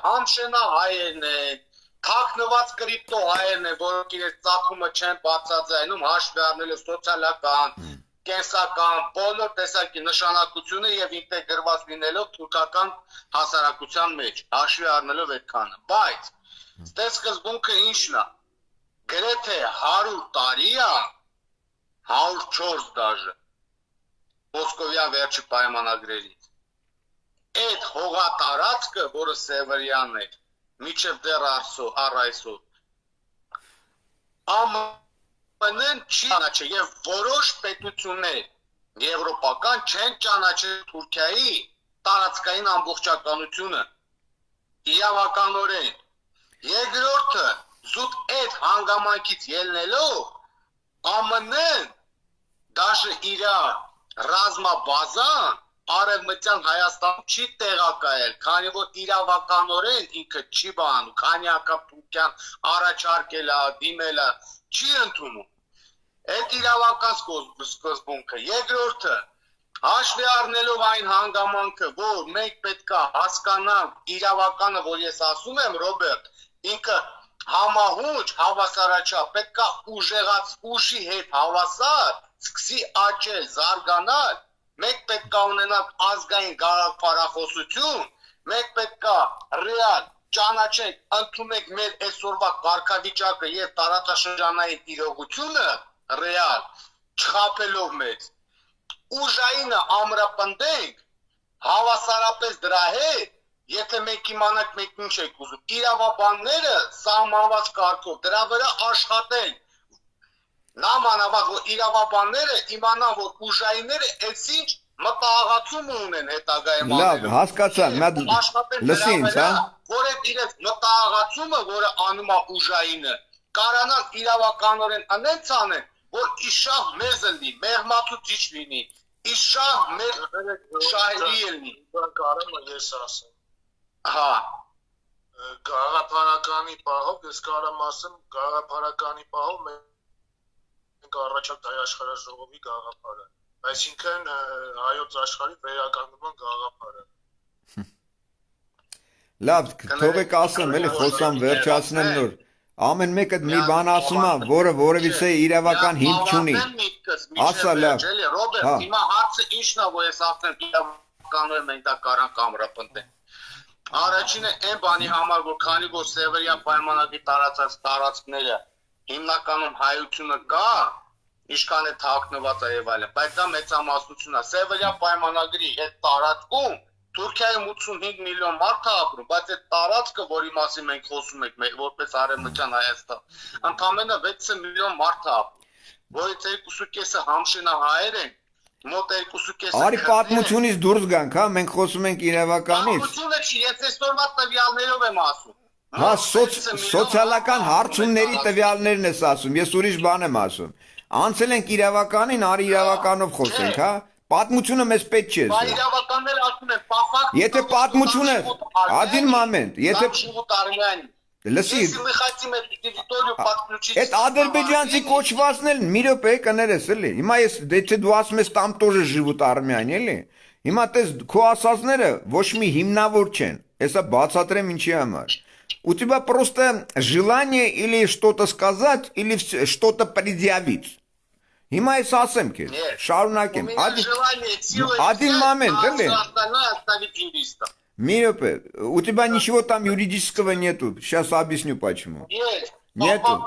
համշենահայերն են, թաքնված կրիպտո հայերն են, որոնք իրենց ծագումը չեն բացատրում, հաշվի առնելով սոցիալական, կենսական, բոլոր տեսակի նշանակությունը եւ ինտեգրված լինելով թուրքական հասարակության մեջ, հաշվի առնելով այդքանը։ Բայց ստե սկզբունքը ի՞նչն է։ Գրեթե 100 տարի է, 104 դաժե, Մոսկովյան վերջի պայմանագրերից։ Այդ հողատարածքը, որը Սևրյանն է, միջև դեռ առայսօր, ԱՄՆ-ն չի ճանաչել եւ որոշ պետություններ եվրոպական չեն ճանաչել Թուրքիայի տարածքային ամբողջականությունը իրավականորեն։ Երկրորդը, զուտ այդ հանգամանքից ելնելով ԱՄՆ-ն դաշը իր ռազմաբազան Արևմտյան Հայաստանում չի տեղակայել, քանի որ իրավականորեն ինքը չի բանում, քանի անգամ Թուրքիան առաջարկել է, դիմել է, չի ընդունում։ Այդ իրավական սկզբունքը։ Երկրորդը, հաշվի առնելով այն հանգամանքը, որ մենք պետք է հասկանանք իրավականը, որ ես ասում եմ, Ռոբերտ, ինքը համահունչ, հավասարաչափ, պետք է ուժի հետ հավասար, սկսի աճել, զարգանալ, մենք պետք է ունենանք ազգային գաղափարախոսություն, մենք պետք է ռեալ ճանաչենք, ընդունենք մեր այսօրվա կարգավիճակը եւ տարածաշրջանային իրողությունը ռեալ, չխաբելով մեզ, ուժայինը ամրապնդենք, հավասարապես դրա հետ, եթե մենք իմանանք մենք ինչ ենք ուզում, իրավաբանները սահմանված կարգով դրա վրա աշխատեն, նամանավանդ որ իրավաբանները իմանան, որ ուժայինները այսինչ մտահղացում ունեն հետագայում Լավ, հասկացա, լսի ինձ, հա? Որ այդ իրենց մտահղացումը, որը անում է ուժայինը, կարանան իրավականորեն անենց անեն, որ իշահ մեզ լինի, մեղմացուցիչ լինի, իշահ մեր շահերի լինի։ Կարեմ ես ասեմ։ Հա։ Գաղափարականի պահով, ես կարամ ասեմ, գաղափարականի պահով մենք առաջակ հայաշխարհաժողովի գաղափարը, այսինքն հայոց աշխարհի վերականգնման գաղափարը։ Լավ, թողեք ասեմ, էլի խոսամ վերջացնեմ նոր։ Ամեն մեկը մի բան ասում է, որը որևիցե իրավական հիմք չունի։ Ասա լավ։ Ռոբերտ, հիմա հարցը ի՞նչն է, որ ես ասեմ իրավականորեն մենք դա կարանք ամրապնդենք։ Առաջինը այն բանի համար, որ քանի որ Սևրյան պայմանագրի տարածած տարածքները հիմնականում հայությունը կա, ինչքան է թաքնված է եւ այլն, բայց դա մեծամասնությունն է։ Սևրյան պայմանագրի այդ տարածքում Թուրքիայում 85 միլիոն մարդ է ապրում, բայց այդ տարածքը, որի մասին մենք խոսում ենք, որպես Արևմտյան Հայաստան, ընդամենը 6 միլիոն մարդ է ապրում, որից 2.5-ը համշենահայեր են, մոտ 2.5-ը Արի պատմությունից դուրս գանք, հա, մենք խոսում ենք իրավականից։ Պատմությունը չի, ես այսօրվա տվյալներով եմ ասում։ Հա, սոցիալական հարցումների տվյալներն ես ասում, ես ուրիշ բան եմ ասում։ Անցել ենք իրավականին, արի իրավականով խոսենք, հա։ Պատմությունը մեզ պետք չէ։ Բայց իրավականները ասում են, «Պապակ»։ Եթե պատմությունը, один момент, եթե լսի, այդ ադրբեջանցի կոչվածն էլ մի րոպե կներես էլի։ Հիմա ես եթե դու ասում ես там тоже живут армяне, էլի։ Հիմա տես քո ասածները ոչ մի հիմնավոր չեն։ Հեսա բացատրեմ ինչի համար։ У тебя просто желание или что-то сказать, или что-то предъявить. Հիմա ես ասեմ քեզ, շարունակեմ։ Один момент, էլի։ Миропе, у тебя ничего там юридического нету. Сейчас объясню почему. Нету.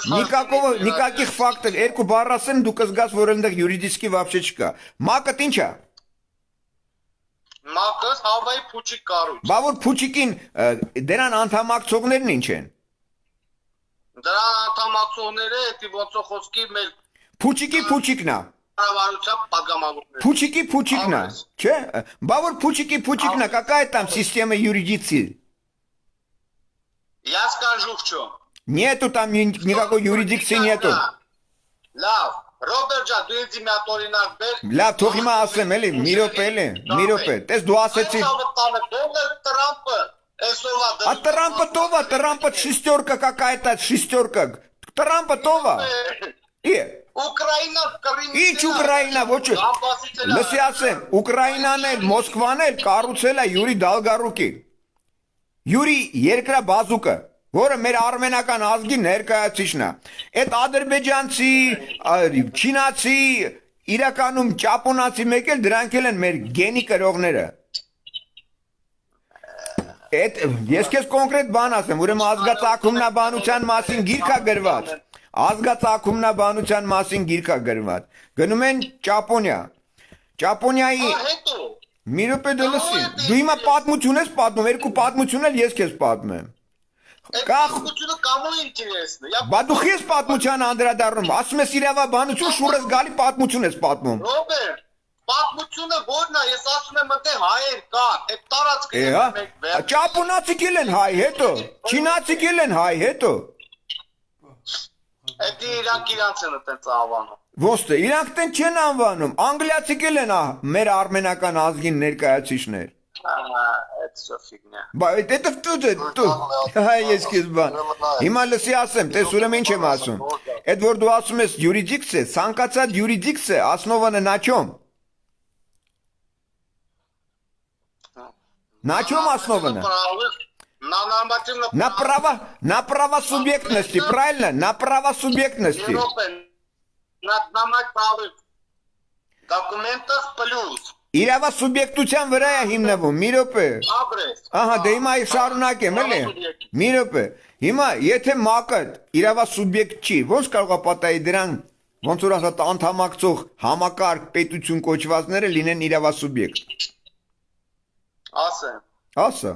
Никаких фактов. Эрку барасен дукас газ ворендах юридически вообще չկա։ Մակը ինչ է։ Մակը հավայի փուչիկ կառույց։ Բա որ փուչիկին դրան անդամակցողներն ինչ են։ Դրան անդամակցողները էդի ոնց խոսքի մեր Փուչիկի փուչիկն է։ Կառավարության падգամավորները։ Փուչիկի փուչիկն է, չէ։ Բա որ փուչիկի փուչիկն է, какая там система юрисдикции? Я скажу в чем. Нету там никакой юрисдикции нету. Լավ, Ռոբերտ ջան, դու ինձ մի հատ օրինակ բեր։ Լավ, թող հիմա ասեմ, էլի, մի րոպե։ Տես դու ասեցի։ Դոնալդ Թրամփը այսօրվա А Трампа това, Трампа шестерка какая-то, шестерка. Трампа това. Ուկրաինա Կրիմ։ Ինչ Ուկրաինա, ոչ։ Լսի ասեմ, Ուկրաինան էլ, Մոսկվան էլ կառուցել է Յուրի Դալգարուկի։ Յուրի երկրաբազուկը, որը մեր արմենական ազգի ներկայացուցիչն է։ Այդ ադրբեջանցի, չինացի, իրականում ճապոնացի մեկ էլ դրանք էլ են մեր գենի կրողները։ Այդ ես քեզ կոնկրետ բան ասեմ, ուրեմն ազգացակումնաբանության մասին գիրք է գրված։ Ազգացակումնաբանության մասին գիրք է գրված։ Գնում են Ճապոնիա։ Ճապոնիայի Հետո մի րոպե դու լսի։ Դու հիմա պատմություն ես պատմում, երկու պատմություն էլ ես քեզ պատմեմ։ Կախությունը կամու ինտերեսն է։ Բա դու քեզ պատմության անդրադառնում, ասում ես իրավաբանություն, շուրս գալի պատմություն ես պատմում։ Ռոբերտ, պատմությունը ո՞րն է, ես ասում եմ մտե հայեր կան, այդ տարածքը Հա, ճապոնացի կել են հայ, հետո, չինացի կել են հայ, հետո։ Այդ իրանց են այդպես անվանում։ Ոնց է, իրանք տեն չեն անվանում, անգլիացի կել են մեր արմենական ազգին ներկայացուցիչներ։ Այդ սոֆիգնա։ Բա это դու հայ ես քեզ բան։ Հիմա լսի ասեմ, տես ուրեմն ինչ եմ ասում։ Այդ որ դու ասում ես յուրիդիկցիա, ցանկացած յուրիդիկցիա основана на чем? На чем основана? На право субъектности, правильно? На право субъектности. Դոկումենտах плюс Իրավասուբյեկտության վրա է հիմնվում, մի րոպե։ Աբրես։ Ահա, դե հիմա շարունակեմ, էլի։ Մի րոպե։ Հիմա եթե ՄԱԿ-ը իրավասուբյեկտ չի, ո՞նց կարող է պատահի դրան, ոնց որ ասած անդամակցող համակարգ պետություն կոչվածները լինեն իրավասուբյեկտ։ Ասեմ, Ասա։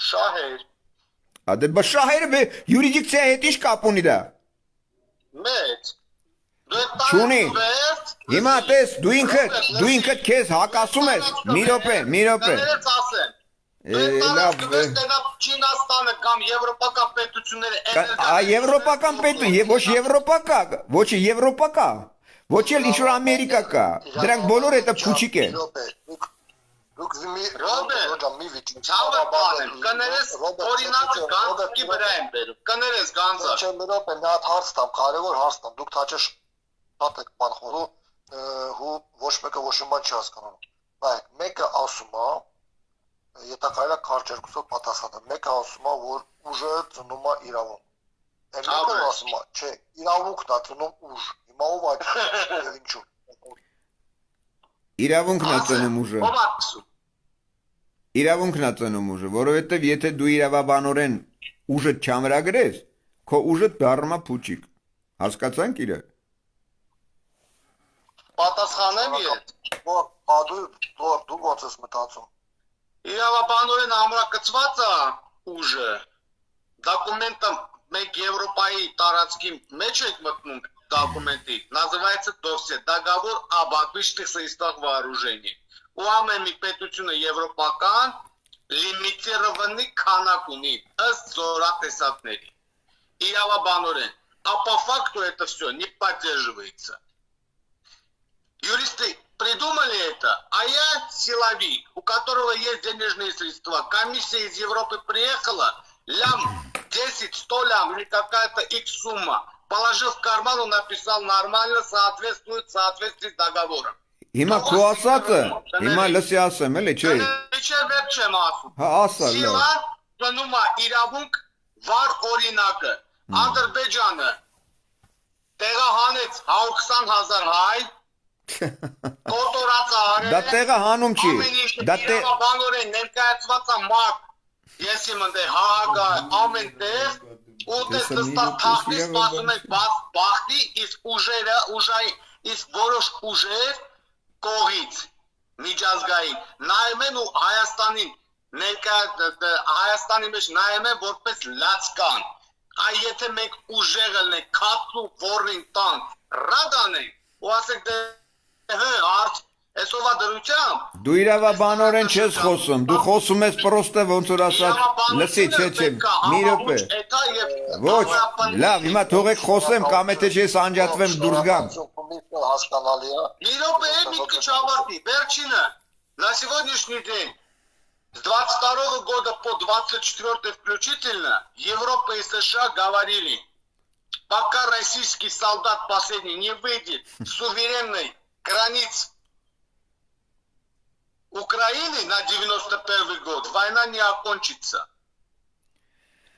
շահեր, Ադե բա շահերը յուրիդիկցիայի հետ ինչ կապ ունի դա։ մեծ։ Չունի։ Հիմա տես, դու ինքդ քեզ հակասում ես։ Մի րոպե։ Կներեց ասեմ։ Լավ։ Չինաստանը կամ եվրոպական պետությունները Եվրոպական ոչ Եվրոպա կա, ոչ էլ ինչ-որ Ամերիկա կա։ Դրանք բոլորը դա փուչիկ է։ Դուք Ռոբերտ, ցավը բան եմ, կներես օրինակը գանձի վրա եմ բերում, կներես գանձը։ Չէ, մի րոպե, մի հատ հարց տամ, կարևոր հարց տամ, դուք թաճը շատ եք բան խորու, ու ոչ մեկը ոչ մի բան չի հասկանում։ Բայց մեկը ասում է, եթե կարելի է կարճ երկուսով պատասխանել, մեկը ասում է, որ ուժը ծնում է իրավունք։ Այն մեկը ասում է, չէ, իրավունքն է ծնում ուժ։ Հիմա ով այդ եւ ինչու։ Իրավունքն է ծնում ուժը։ Ո՞վ է ասում։ Իրավունքն է ծնում ուժը, որովհետև եթե դու իրավաբանորեն ուժը չամրագրես, քո ուժը դառնում է փուչիկ։ Հասկացանք իրը։ Պատասխանեմ ես։ Դու ոնց ես մտածում։ Իրավաբանորեն ամրակցված է ուժը։ Դոկումենտը մենք Եվրոպայի տարածքի մեջ ենք մտնում документы. Называется ДОВСЕ. Договор об обычных средствах вооружения. У ամեն մի պետությունը եվրոպական լիմիտիրованный քանակ ունի ըստ զորատեսակների։ Իրավաբանորեն. А по факту это все не поддерживается. Юристы придумали это, а я силовик, у которого есть денежные средства. Комиссия из Европы приехала, лям 10-100 лям или какая-то их сумма. Положил в карман, он написал нормально, соответствует соответствии с договором. Հիմա քո ասածը, հիմա լսի ասեմ, էլի չէ։ Չէ, վերջ չեմ ասում։ Հա, ասա, լավ։ Սիլան ծնում է իրավունք վար օրինակը։ Ադրբեջանը տեղահանեց 120,000 հայ, կոտորած արել։ Դա տեղը հանում չի։ Դա իրավաբանորեն ներկայացված է ՄԱԿ, ես իմ ընդ Հաագա ամեն տեղ, ու դες նստած թախտի սպասում ենք բախտի, իսկ ուժերը, իսկ որոշ ուժեր կողից միջազգային նայում են ու Հայաստանին Հայաստանի մեջ նայում են որպես լացկան։ Այ եթե մենք ուժեղ լինենք, քաթու որին տան, ռադանենք, ու ասենք դե հարց Այսօրվա դրությամբ Դու իրավաբանորեն չես խոսում, դու խոսում ես պրոստը ոնց որ ասած, լսի, չէ, մի րոպե։ Ոչ, լավ, հիմա թողեք խոսեմ, կամ եթե չես անջատվեմ դուրս гам։ Մի րոպե մի քիչ ավարտի, վերջինը, на сегодняшний день с 22 года по 24 включительно Европа и США говорили, пока российский солдат последний не выйдет с суверенной границ Украины на 91 год война не окончится.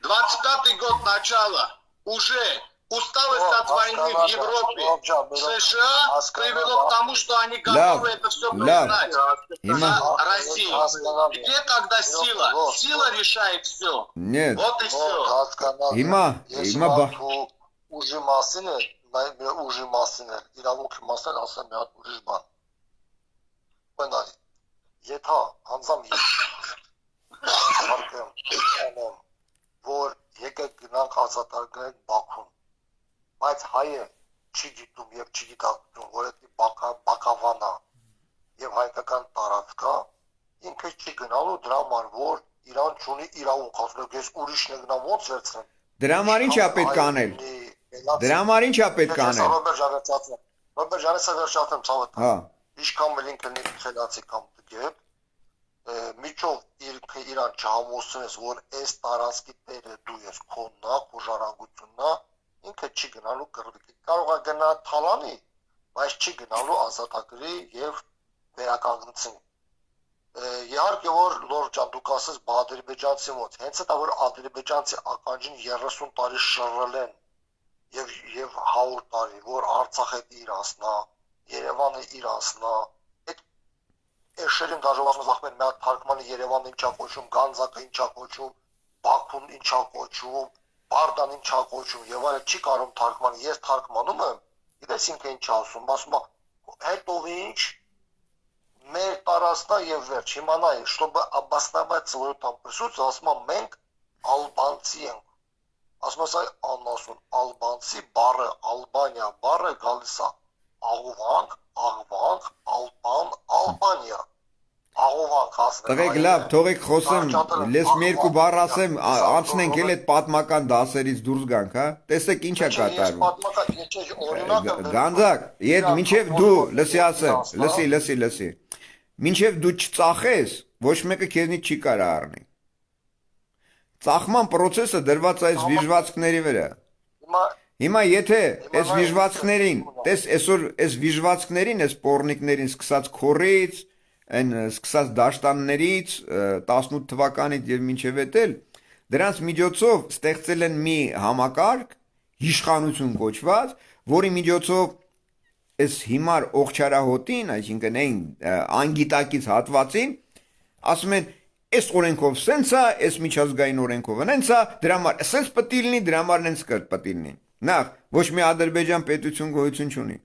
25 год начала уже усталость от войны в Европе, в США привело к тому, что они готовы это все признать за Россию. Где тогда сила? Сила решает все. Нет. Вот и все. Ուժի մասին է, նաև ուժի մասին է, իրավունքի մասին ասեմ մի հատ ուրիշ բան։ Մենայ, եթե անձամ հարկեմ, անեմ, որ եկեք գնանք ազատագրենք Բաքուն, բայց հայը չի գիտում և չի գիտակցում, որ այդ բակավանա և հայկական տարածք է, ինքը չի գնալու դրա համար, որ Իրան չունի իրավունք, ասում ես ուրիշն է գնամ ոնց վերցնեմ։ Դրա համար ինչ է պետք անել։ Դրա համար ինչ է պետք անել։ Ռոբերտ Ջանեսը վերջացեմ ցավոտ։ Հա։ Ինչքան մելինքը խելացի կամ դգետ, միջով իրան չհամոզես, որ այս տարածքի տերը դու ես քոննա, քո ժառանգություննա, ինքը չի գնալու կռվի։ Կարող է գնա թալանի, բայց չի գնալու ազատագրի եւ վերականգնցի։ Իհարկե որ Լոր ջան դուք ասես Ադրբեջանցի մոտ, հենց դա որ ադրբեջանցի ականջին 30 տարի շռռել են եւ 100 տարի, որ Արցախը իրանցնա, Երևանը իրանցնա, այդ էշերին դաժողացած ախմեր մի հատ թարգմանի Երևանը ինչա կոչում, Գանձակը ինչա կոչում, Բաքուն ինչա կոչում, Բարդան ինչա կոչում եւ այլն չի կարող թարգմանի, ես թարգմանում եմ, գիտես ինքը ինչ ասում, ասում հետո ինչ մեր տարածքն եւ վերջ հիմա նայ, чтобы обосновать свою там присутствие, ասում մենք ալբանցի ենք։ Ասում ասա անասուն ալբանցի բառը, Ալբանիա բառը գալիս է աղովանք, աղվանք, ալբան, Ալբանիա։ Աղովանք ասում։ Տղեկ լավ, թողեք խոսեմ, լես մի երկու բառ ասեմ, անցնենք էլ այդ պատմական դասերից դուրս գանք, հա։ Տեսեք ինչ է կատարվում։ Գանձակ, իդ մինչև դու լսի ասեմ, լսի։ Մինչև դու չծախես, ոչ մեկը քեզնից չի կարա առնի։ Ծախման process-ը դրված է այս վիժվածքների վրա։ Հիմա եթե այս վիժվածքներին, տես այսօր այս վիժվածքներին, այս պորնիկներին սկսած քորից, այն սկսած դաշտաններից 18 թվականից եւ մինչեւ էտել, դրանց միջոցով ստեղծել են մի համակարգ, իշխանություն կոչված, որի միջոցով այս հիմար օղչարահոտին, այսինքն այն անգիտակից հատվածին, ասում են, այս օրենքով սենց է, այս միջազգային օրենքով նենց է, դրա համար սենց պետք է լինի, դրա համար նենց պետք է լինի։ Նախ, ոչ մի Ադրբեջան պետություն գոյություն չունի։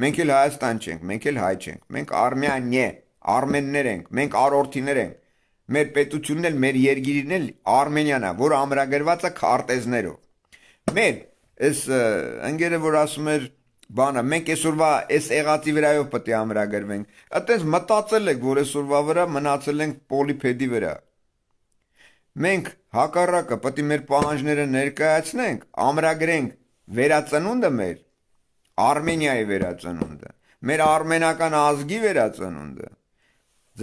Մենք էլ Հայաստան չենք, մենք էլ հայ չենք, մենք Արմենիա, արմեններ ենք, մենք արորթիներ ենք։ Մեր պետությունն էլ, մեր երկիրն էլ Արմենիան է, որը ամրագրված է քարտեզներով։ Մեր այս ընկերը որ ասում էր բանը, մենք այսօրվա այս եղածի վրայով պետք է ամրագրվենք։ Այդպես մտածել եք, որ այսօրվա վրա մնացել ենք պոլիփեդի վրա։ Մենք հակառակը պետք է մեր պահանջները ներկայացնենք, ամրագրենք վերածնունդը մեր, Արմենիայի վերածնունդը, մեր արմենական ազգի վերածնունդը,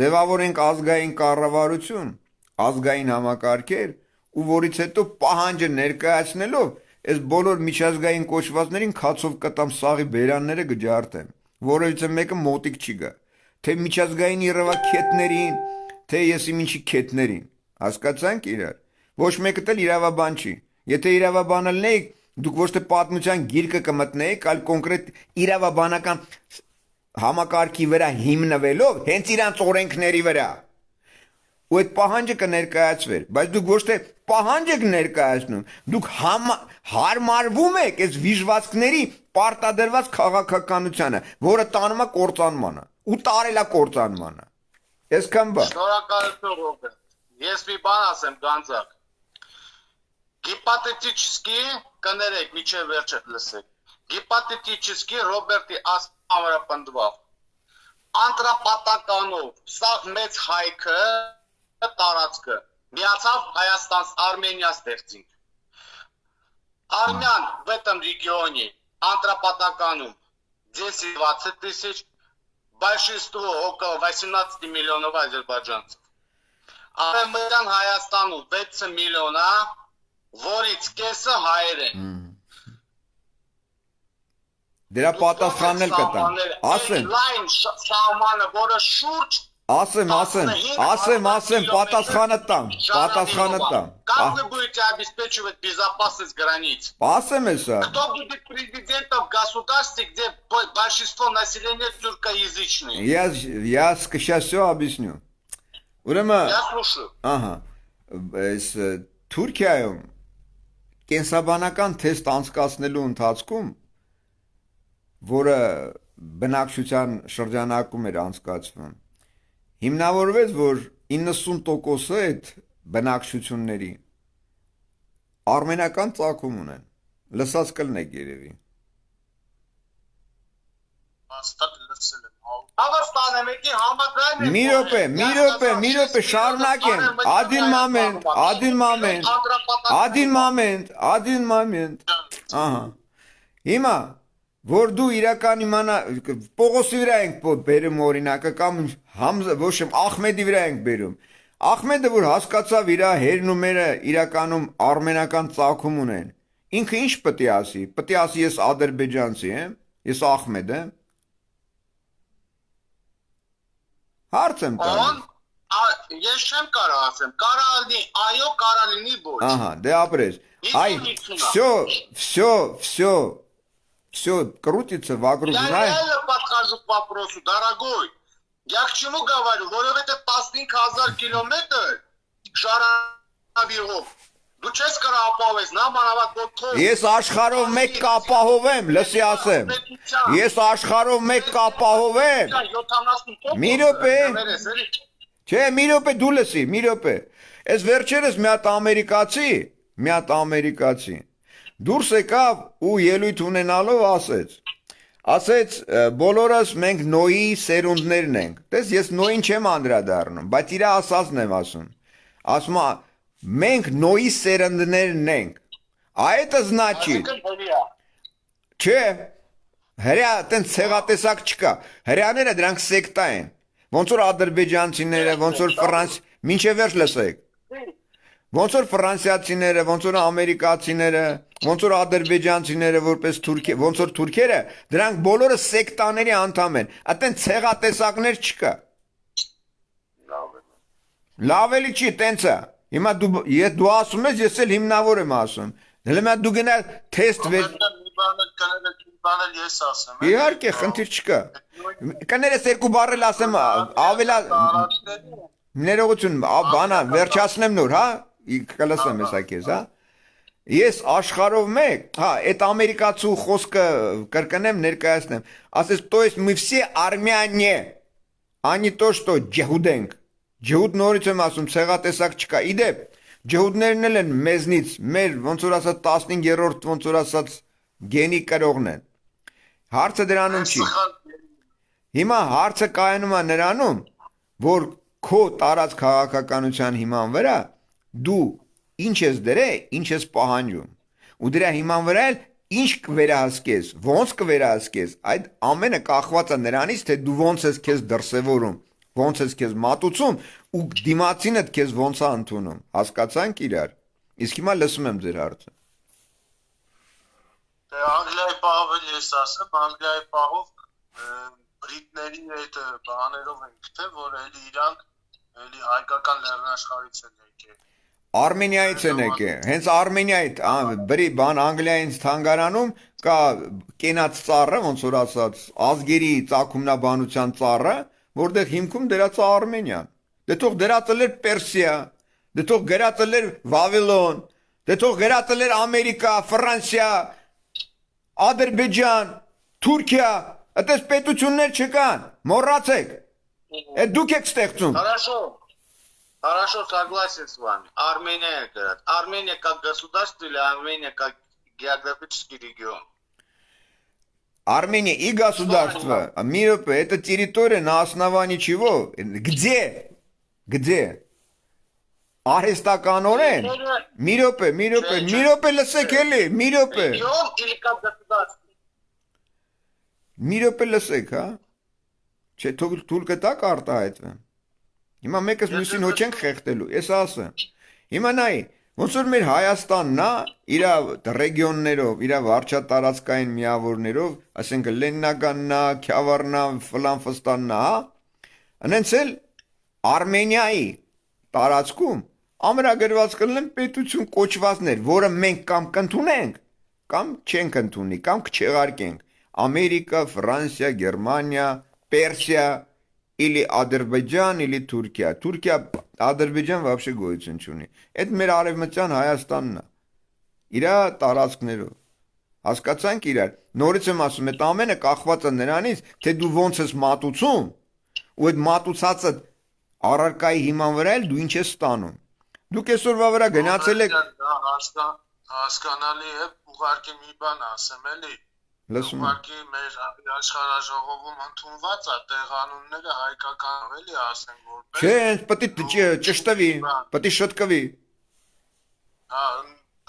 ձևավորենք ազգային կառավարություն, ազգային համակարգեր, ու որից հետո պահանջը ներկայացնելով Այս բոլոր միջազգային կոչվածներին քացով կտամ սաղի բերանները գջարտեմ, որովհետև մեկը մոտիկ չի գա, թե միջազգային իրավաքետներին, թե եսի ինչի քետներին, հասկացանք իրար, ոչ մեկը էլ իրավաբան չի, եթե իրավաբանը լինեիք, դուք ոչ թե պատմության գիրկը կմտնեիք, այլ կոնկրետ իրավաբանական համակարգի վրա հիմնվելով, հենց իրանց օրենքների վրա, ու այդ պահանջը կներկայացվեր, բայց դուք ոչ թե պահանջ եք ներկայացնում, դուք հարմարվում եք այս վիժվածքների պարտադրված քաղաքականությանը, որը տանում է կործանմանը, ու տարել է կործանմանը։ Այսքան բան։ Շնորհակալություն Ռոբերտ։ Ես մի բան ասեմ Գանձակ։ Гипотетически, կներեք, միջև վերջը լսեք։ Гипотетически Ռոբերտի ամրապնդվավ։ Անտրապատականով սա մեծ հայքը տարածքը միացավ Հայաստան, Армения ստեղծին։ Армян в этом регионе антропотаканом 10-20 тысяч, большинство около 18 миллионов азербайджанцев. Արմենիան Հայաստանում 6 միլիոն է, որից կեսը հայեր են։ Դրա պատասխանն էլ կտամ։ Ասեն։ Լայն սահմանը, որը շուրջ Ասեմ, պատասխանը տամ, Как вы будете обеспечивать безопасность границ? Ասեմ էսա, Кто будет президентом в государстве, где большинство населения тюркоязычные? я сейчас все объясню. Ուրեմն, Я слушаю. ահա, այս Թուրքիայում կենսաբանական թեստ անցկացնելու ընթացքում, որը բնակչության շրջանակում էր անցկացվում, հիմնավորվեց, որ 90% այդ բնակչությունների արմենական ծագում ունեն։ Լսած կլնեք երևի։ Հաստատ լսել եմ։ Հավաստան եմ, եկի համաձայն եմ։ Մի րոպե, շարունակեմ։ Ադին մամենտ։ Ահա։ Հիմա, որ դու իրական իմանա, Պողոսի վրա ենք բերում օրինակը կամ ոչ եմ Ախմեդի վրա ենք բերում։ Ախմեդը, որ հասկացավ իր հերն ու մերը իրականում արմենական ծագում ունեն, ինքը ինչ պետք է ասի։ Պետք է ասի ես ադրբեջանցի եմ, ես Ախմեդ եմ։ Հարց եմ տալիս։ Ես չեմ կարող ասեմ, կարող լինի այո, կարող լինի ոչ։ Ահա, դե ապրես։ Այ, всё крутится вокруг, Я знаешь? реально подхожу к вопросу, дорогой. Я к чему говорю? Որովհետև 15000 կիլոմետր շարավիրով դու չես կարող ապահովես նամանավատ որ Ես աշխարհով մեկ կապահովեմ, լսի ասեմ։ Ես աշխարհով մեկ կապահովեմ։ 70%։ Մի րոպե։ Չէ, մի րոպե դու լսի, մի րոպե։ Այս վերջերս մի հատ ամերիկացի դուրս եկավ ու ելույթ ունենալով ասեց բոլորս մենք նոյի սերունդներն ենք։ Տես ես նոյին չեմ անդրադառնում, բայց իր ասածն եմ ասում։ Ասում է մենք նոյի սերունդներն ենք։ Это значит Չէ, հրյա տենց ցեղատեսակ չկա։ Հրյաները դրանք սեկտա են։ Ոնց որ ադրբեջանցիները, ոնց որ մինչև վերջ լսեք։ Ոնց որ ֆրանսիացիները, ոնց որ ամերիկացիները, ոնց որ ադրբեջանցիները, որպես Թուրքիա, ոնց որ թուրքերը, դրանք բոլորը սեկտաների անդամ են։ Այդտեն ցեղատեսակներ չկա։ Լավ էլի չի, տենց է։ Հիմա դու ասում ես, ես էլ հիմնավոր եմ ասում։ Դե դու գնա թեստ վեր։ Բանել ես ասեմ։ Իհարկե, խնդիր չկա։ Կներես երկու բառ էլ ասեմ, ավելա ներողություն, բանա, վերջացնեմ նոր, հա։ Կլսեմ հեսա քեզ, հա։ Ես աշխարհով մեկ, հա, այդ ամերիկացու խոսքը կրկնեմ, ներկայացնեմ։ Ասես, то есть мы все армяне, а не то, что ջհուդենք։ Ջհուդ նորից եմ ասում, ցեղատեսակ չկա։ Իդեպ, ջհուդներն էլ են մեզնից, մեր ոնց որ ասած 15-րդ ոնց որ ասած գենի կրողն են։ Հարցը դրանում չի։ Հիմա հարցը կայանում է նրանում, որ քո տարած քաղաքականության հիման վրա դու ինչ ես դրե, ինչ ես պահանջում։ Ու դրա հիման վրա էլ ինչ կվերահսկես, ոնց կվերահսկես, այդ ամենը կախված է նրանից, թե դու ոնց ես քեզ դրսևորում, ոնց ես քեզ մատուցում ու դիմացինդ քեզ ոնց է ընդունում։ Հասկացանք իրար։ Իսկ հիմա լսում եմ ձեր հարցը։ Դե Անգլիայի պահով ես ասեմ, Անգլիայի պահով բրիտների այդ բաներով են գտե, որ էլի իրանք էլի հայկական լեռնաշխարհից են եկել։ Արմենիայից են եկել։ Հենց Արմենիայից, բրի բան Անգլիայից թանգարանում կա կենաց ծառը, ոնց որ ասած, ազգերի ծագումնաբանության ծառը, որտեղ հիմքում դրած է Արմենիան։ Դե թող դրածել էր Պերսիա, դե թող գրածել էր Վավիլոն, դե թող գրածել էր Ամերիկա, Ֆրանսիա, Ադրբեջան, Թուրքիա, այդպես պետություններ չկան, մոռացեք։ Այդ դուք եք ստեղծում։ Хорошо, согласен с вами. Армения говорят. Армения как государство или Армения как географический регион? Армения и государство. Миропе, это территория на основании чего? Где? Արհեստականորեն Միրոպե լսեք էլի Միրոպե լսեք հա չէ թույլ կտակ արտահայտվեմ հիմա մեկս մյուսին ոչ ենք խեղդելու ես ասեմ հիմա նայ ոնց որ մեր Հայաստանն է իր ռեգիոններով իր վարչատարածքային միավորներով ասենք Լեննականն է Քյավառն է Ֆլանֆստանն է հա անցել Արմենիայի տարածքում ամրագրված կլինեն պետություն կոչվածներ, որը մենք կամ կընդունենք, կամ չենք ընդունի, կամ կչեղարկենք։ Ամերիկա, Ֆրանսիա, Գերմանիա, Պերսիա, или Ադրբեջան, или Թուրքիա։ Թուրքիա, Ադրբեջան вообще գոյություն չունի։ Այդ մեր արևմտյան Հայաստանն է։ Իրա տարածքներով։ Հասկացանք իրար։ Նորից եմ ասում, այդ ամենը կախված է նրանից, թե դու ոնց ես մատուցում, ու այդ մատուցածը առարկայի հիման վրա էլ դու ինչ ես ստանում։ Դուք այսօրվա վրա գնացել եք հասկանալի է, ուղղակի մի բան ասեմ էլի։ լսում եմ։ Ուղղակի մեր աշխարհաժողովում ընդունված է տեղանունները հայկական էլի ասենք որ։ Չէ, պետք է ճշտվի, պետք է շտկվի։ Հա,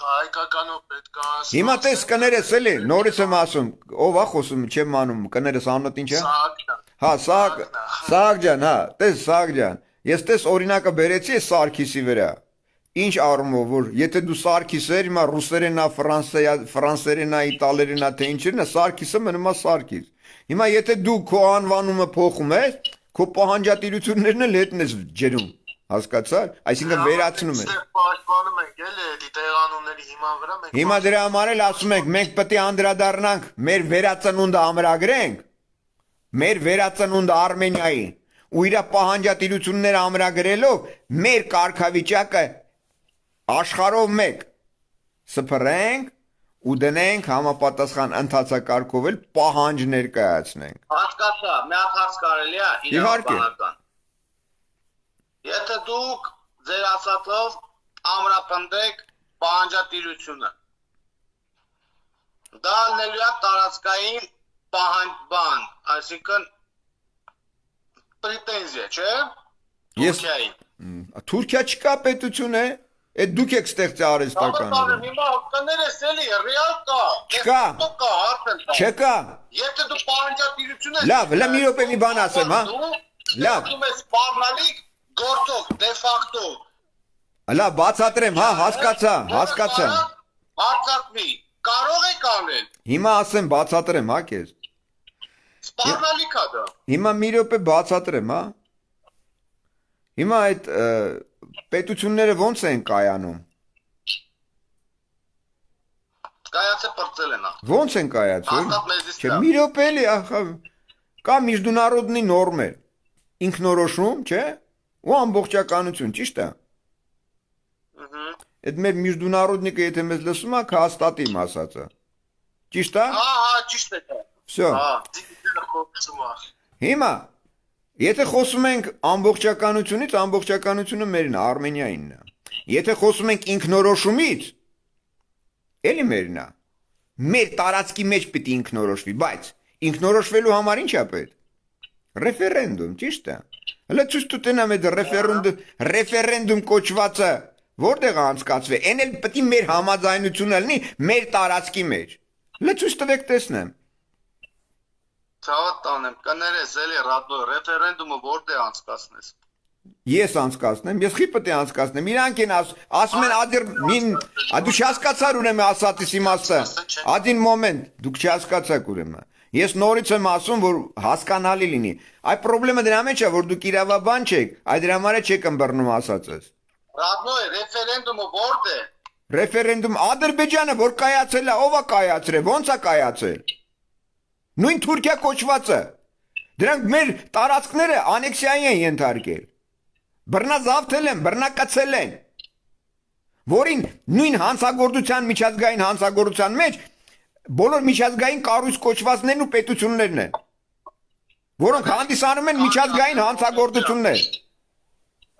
հայկականով պետք է ասեմ։ Հիմա տես կներես էլի, նորից եմ ասում, ով է խոսում, չեմ անում, կներես անոտ ինչ է։ Հա, Սահակ ջան, հա, տես Սահակ ջան։ Ես տես օրինակը բերեցի Սարգիսի վրա։ Ինչ առումով, որ եթե դու Սարգիսեր, հիմա ռուսերենա, ֆրանսերենա, իտալերենա, թե ինչերնա, Սարգիսը մնում է Սարգիս։ Հիմա եթե դու քո անվանումը փոխում ես, քո պահանջատիրություններն էլ հետն ես ջերում։ Հասկացա՞ր։ Այսինքն վերացնում ես։ Պաշտպանում ենք էլի այդ տեղանունների հիման վրա մենք։ Հիմա դրա համար էլ ասում ենք, մենք պետք է անդրադառնանք, մեր վերածնունդը ամրագրենք, մեր վերածնունդը Արմենիայի ու իր պահանջատիրությունները ամրագրելով մեր կարգավիճակը աշխարհով մեկ սփռենք ու դնենք համապատասխան ընթացակարգով էլ պահանջ ներկայացնենք։ Հասկացա, մի հատ հարց կարելի է Իհարկե։ իրավաբանական։ Եթե դուք ձեր ասածով ամրապնդեք պահանջատիրությունը, դա ելնելու է տարածքային պահանջբան, այսինքն պրետենզիա, չէ՞։ Ես Թուրքիայի։ Թուրքիա չկա պետություն է, այդ դուք եք ստեղծի արհեստականը։ Հիմա կներես էլի, ռեալ կա։ Չկա։ Կա, արդեն կա։ Չկա։ Եթե դու պահանջատիրությունը Լավ, մի րոպե մի բան ասեմ, հա։ Լավ։ Դու ես սպառնալիք գործող, դե ֆակտո։ Լավ, բացատրեմ, հա, հասկացա։ Հարցակվի, կարող եք անել։ Հիմա ասեմ, բացատրեմ, հա, քեզ։ Սպառնալիք է դա։ Հիմա մի րոպե բացատրեմ, հա։ Հիմա այդ պետությունները ոնց են կայանում։ Կայացե պրծել են ախ։ Ոնց են կայացել։ Հաստատ մեզից Չէ, դա։ մի րոպե էլի, ախա։ Կա միջդունարոդնի նորմեր։ Ինքնորոշում, չէ՞։ Ու ամբողջականություն, ճիշտ է։ Այդ մեր միջդունարոդնիկը եթե մեզ լսում է, կհաստատի իմ ասածը։ Ճիշտ է։ Հա, ճիշտ է դա։ Всё։ Հա։ Դիգիտալ խոսում է։ Հիմա եթե խոսում ենք ամբողջականությունից, ամբողջականությունը մերն է, Արմենիայինն է։ Եթե խոսում ենք ինքնորոշումից, էլի մերն է։ Մեր տարածքի մեջ պետք է ինքնորոշվի, բայց ինքնորոշվելու համար ինչ է պետք։ Ռեֆերենդում, ճիշտ է։ Հələ ցույց տուտենամ այդ ռեֆերենդում կոչվածը որտեղ անցկացվի, այն էլ պետք է մեր համաձայնությունը լինի մեր տարածքի մեջ։ Հələ ցույց տվեք տեսնեմ։ Ցավոտ տանեմ, կներես էլի ռադո ռեֆերենդումը որտեղ անցկացնես։ Ես անցկացնեմ, ես խի պետք է անցկացնեմ։ Իրանք են ասում են ադիր մին, դու չհասկացար ուրեմն ասածիս իմաստը։ Ադին մոմենտ, դուք չհասկացաք ուրեմն։ Ես նորից եմ ասում, որ հասկանալի լինի։ Այ խնդրումը դրա մեջ է, որ դուք իրավաբան չեք, այդ դրա համար չեք ըմբռնում ասածս։ Ռադո ռեֆերենդումը որտեղ։ Ռեֆերենդում Ադրբեջանը որ կայացել է, ով է կայացրել, ո՞նց է կայացել։ Նույն Թուրքիա կոչվածը։ Դրանք մեր տարածքները անեքսիայի են ենթարկել։ Բռնազավթել են, բռնակացել են։ Որին նույն հանցագործության միջազգային հանցագործության մեջ բոլոր միջազգային կառույց կոչվածներն ու պետություններն են, որոնք հանդիսանում են միջազգային հանցագործություններ։